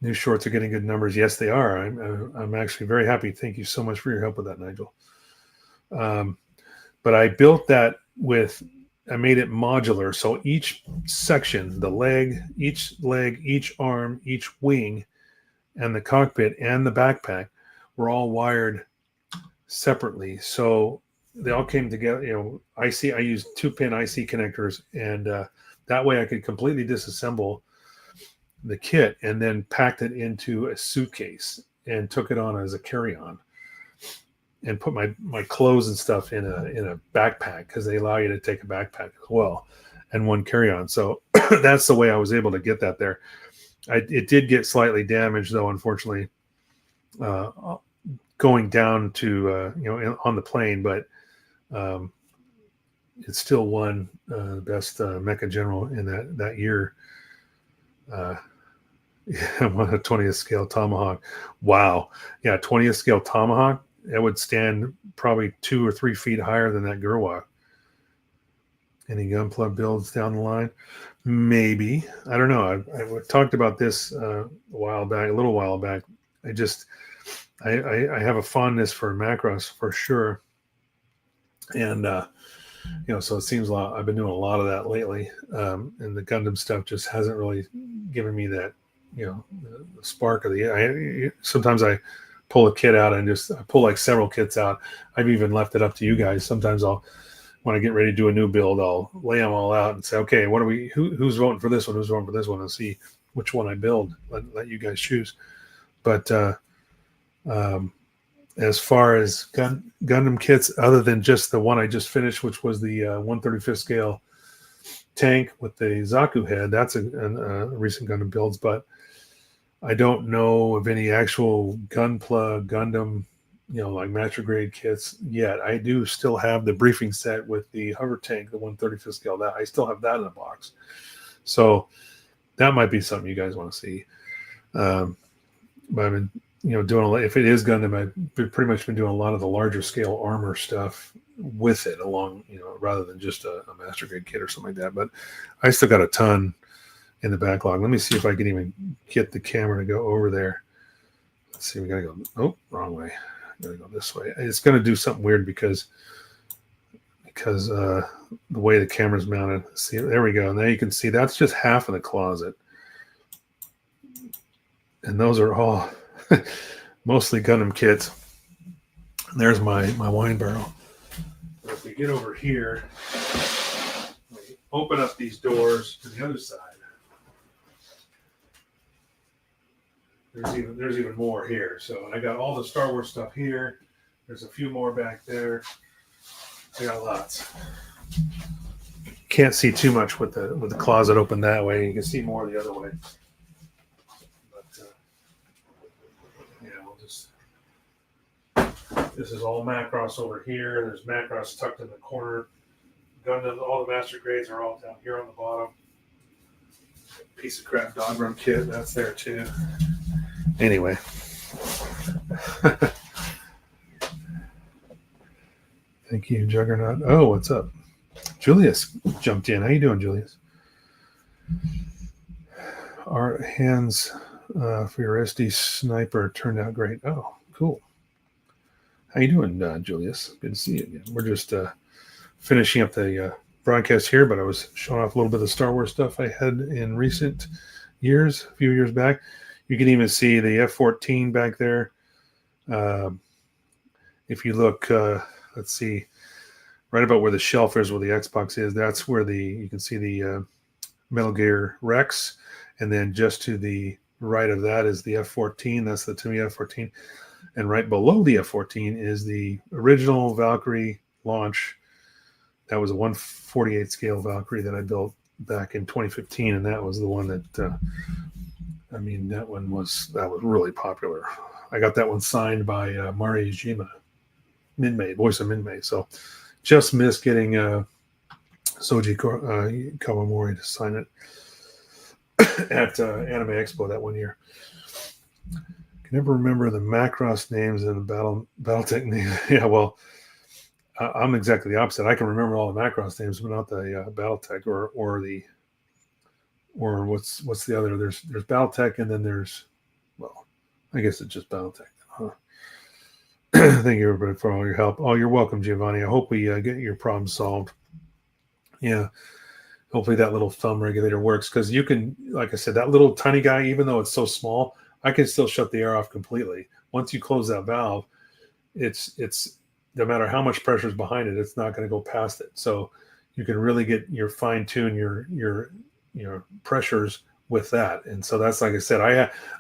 New shorts are getting good numbers. Yes, they are. I'm actually very happy. Thank you so much for your help with that, Nigel. But I built that I made it modular. So each section, each arm, each wing, and the cockpit and the backpack were all wired separately. So they all came together. I used 2-pin IC connectors, and that way I could completely disassemble the kit and then packed it into a suitcase and took it on as a carry-on and put my clothes and stuff in a backpack, because they allow you to take a backpack as well, and one carry-on. So that's the way I was able to get that there. It did get slightly damaged though, unfortunately, going down to on the plane, but it still won best mecha general in that year. I'm on a 20th scale Tomahawk. Wow. Yeah, 20th scale Tomahawk. It would stand probably 2 or 3 feet higher than that Gerwalk. Any gunplug builds down the line? Maybe. I don't know. I talked about this a little while back. I have a fondness for Macross for sure. And, so it seems I've been doing a lot of that lately. And the Gundam stuff just hasn't really given me that, the spark of sometimes I pull a kit out and I pull like several kits out. I've even left it up to you guys. Sometimes when I get ready to do a new build, I'll lay them all out and say, okay, who's voting for this one? Who's voting for this one? And see which one I build. Let you guys choose. But as far as Gundam kits, other than just the one I just finished, which was the 135th scale tank with the Zaku head, that's a recent Gundam builds, but I don't know of any actual Gundam, like master grade kits yet. I do still have the briefing set with the hover tank, the 135th scale. That I still have that in the box. So that might be something you guys want to see. But I've been, doing if it is Gundam, I've pretty much been doing a lot of the larger scale armor stuff with it along, rather than just a master grade kit or something like that. But I still got a ton in the backlog. Let me see if I can even get the camera to go over there. Let's see. We got to go. Oh, wrong way. Got to go this way. It's going to do something weird because the way the camera's mounted. See, there we go. Now you can see that's just half of the closet, and those are all mostly Gundam kits. And there's my wine barrel. But if we get over here, we open up these doors to the other side. There's even more here. So I got all the Star Wars stuff here. There's a few more back there. I got lots. Can't see too much with the closet open that way. You can see more the other way. This is all Macross over here. There's Macross tucked in the corner. Gundam, all the master grades are all down here on the bottom. Piece of crap dog run kit, that's there too. Anyway. Thank you, Juggernaut. Oh, what's up? Julius jumped in. How you doing, Julius? Our hands for your SD sniper turned out great. Oh, cool. How you doing, Julius? Good to see you again. We're just finishing up the broadcast here, but I was showing off a little bit of the Star Wars stuff I had in recent years, a few years back. You can even see the F-14 back there. If you look, let's see, right about where the shelf is, where the Xbox is, that's where you can see the Metal Gear Rex, and then just to the right of that is the F-14. That's the Tomy F-14. And right below the F-14 is the original Valkyrie launch. That was a 1/48 scale Valkyrie that I built back in 2015, and that was the one that, that was really popular. I got that one signed by Mari Ijima, Minmay, voice of Minmay. So just missed getting Soji Kawamori to sign it at Anime Expo that one year. Can never remember the Macross names and the Battletech names. Yeah, well, I'm exactly the opposite. I can remember all the Macross names, but not the Battletech or what's the other? There's Battletech, and then there's, well, I guess it's just Battletech. Huh? Thank you, everybody, for all your help. Oh, you're welcome, Giovanni. I hope we get your problem solved. Yeah, hopefully that little thumb regulator works, because you can, like I said, that little tiny guy, even though it's so small, I can still shut the air off completely. Once you close that valve, it's no matter how much pressure is behind it, it's not going to go past it. So you can really get your fine tune your pressures with that. And so that's, like I said,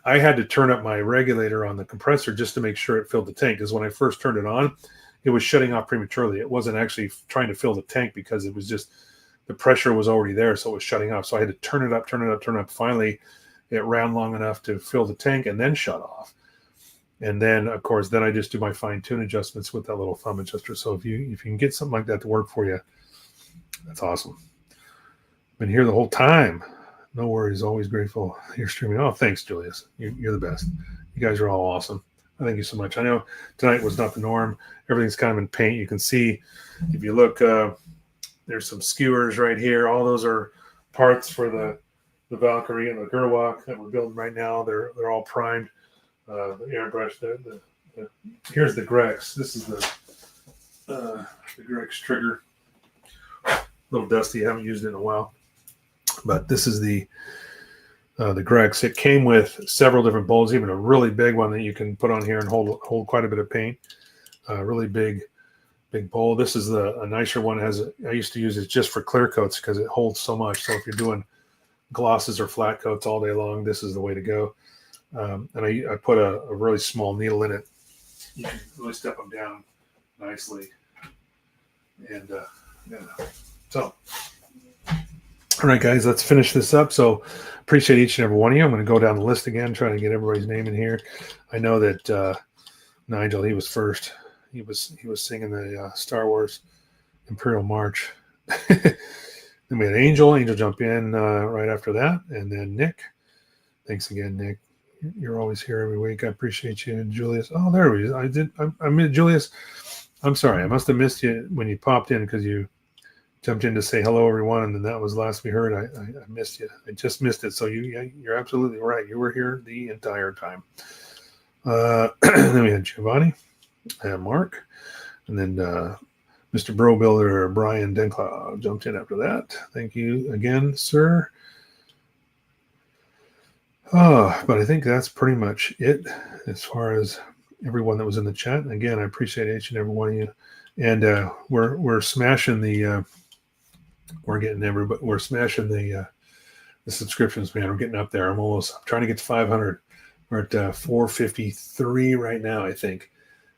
I had to turn up my regulator on the compressor just to make sure it filled the tank, because when I first turned it on, it was shutting off prematurely. It wasn't actually trying to fill the tank, because it was just, the pressure was already there, so it was shutting off. So I had to turn it up. Finally, it ran long enough to fill the tank and then shut off. And then, of course, I just do my fine-tune adjustments with that little thumb adjuster. So if you can get something like that to work for you, that's awesome. Been here the whole time. No worries. Always grateful you're streaming. Oh, thanks, Julius. You're the best. You guys are all awesome. Thank you so much. I know tonight was not the norm. Everything's kind of in paint. You can see, if you look, there's some skewers right here. All those are parts for the Valkyrie and the Gerwak that we're building right now. They're all primed. The airbrush. Here's the Grex. This is the Grex trigger. A little dusty. I haven't used it in a while. But this is the Grex. It came with several different bowls, even a really big one that you can put on here and hold quite a bit of paint. Really big bowl. This is a nicer one. I used to use it just for clear coats because it holds so much. So if you're doing glosses or flat coats all day long, this is the way to go. And I put a really small needle in it. You can really step them down nicely. And so, all right, guys, let's finish this up. So appreciate each and every one of you. I'm going to go down the list again, trying to get everybody's name in here. I know that Nigel, he was first. He was singing the Star Wars Imperial March. Then we had Angel. Angel jumped in right after that. And then Nick. Thanks again, Nick. You're always here every week. I appreciate you. And Julius. Oh, there he is. I mean, Julius, I'm sorry. I must have missed you when you popped in, because you jumped in to say hello, everyone. And then that was the last we heard. I missed you. I just missed it. So you're absolutely right. You were here the entire time. Then we had Giovanni and Mark. And then Mr. Bro Builder Brian Denclaw jumped in after that. Thank you again, sir. But I think that's pretty much it as far as everyone that was in the chat. And again, I appreciate each and every one of you. And we're smashing the we're smashing the subscriptions, man. We're getting up there. I'm trying to get to 500. We're at 453 right now, I think.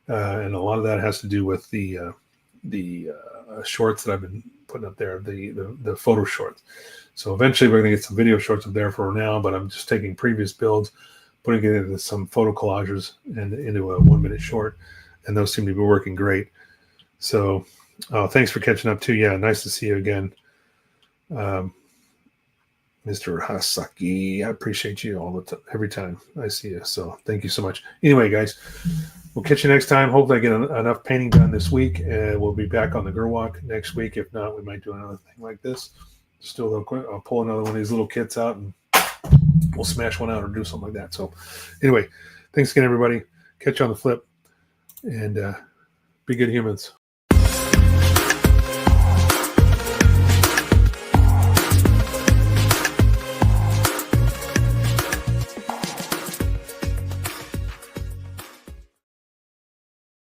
And a lot of that has to do with the shorts that I've been putting up there, the photo shorts. So eventually we're going to get some video shorts up there for now, but I'm just taking previous builds, putting it into some photo collages and into a 1 minute short. and those seem to be working great. So thanks for catching up too. Yeah, nice to see you again. Mr. Hasaki, I appreciate you all the time, every time I see you. So thank you so much. Anyway, guys, we'll catch you next time. Hopefully I get enough painting done this week, and we'll be back on the Gerwalk next week. If not, we might do another thing like this. Still real quick, I'll pull another one of these little kits out, and we'll smash one out or do something like that. So anyway, thanks again, everybody. Catch you on the flip, and be good humans.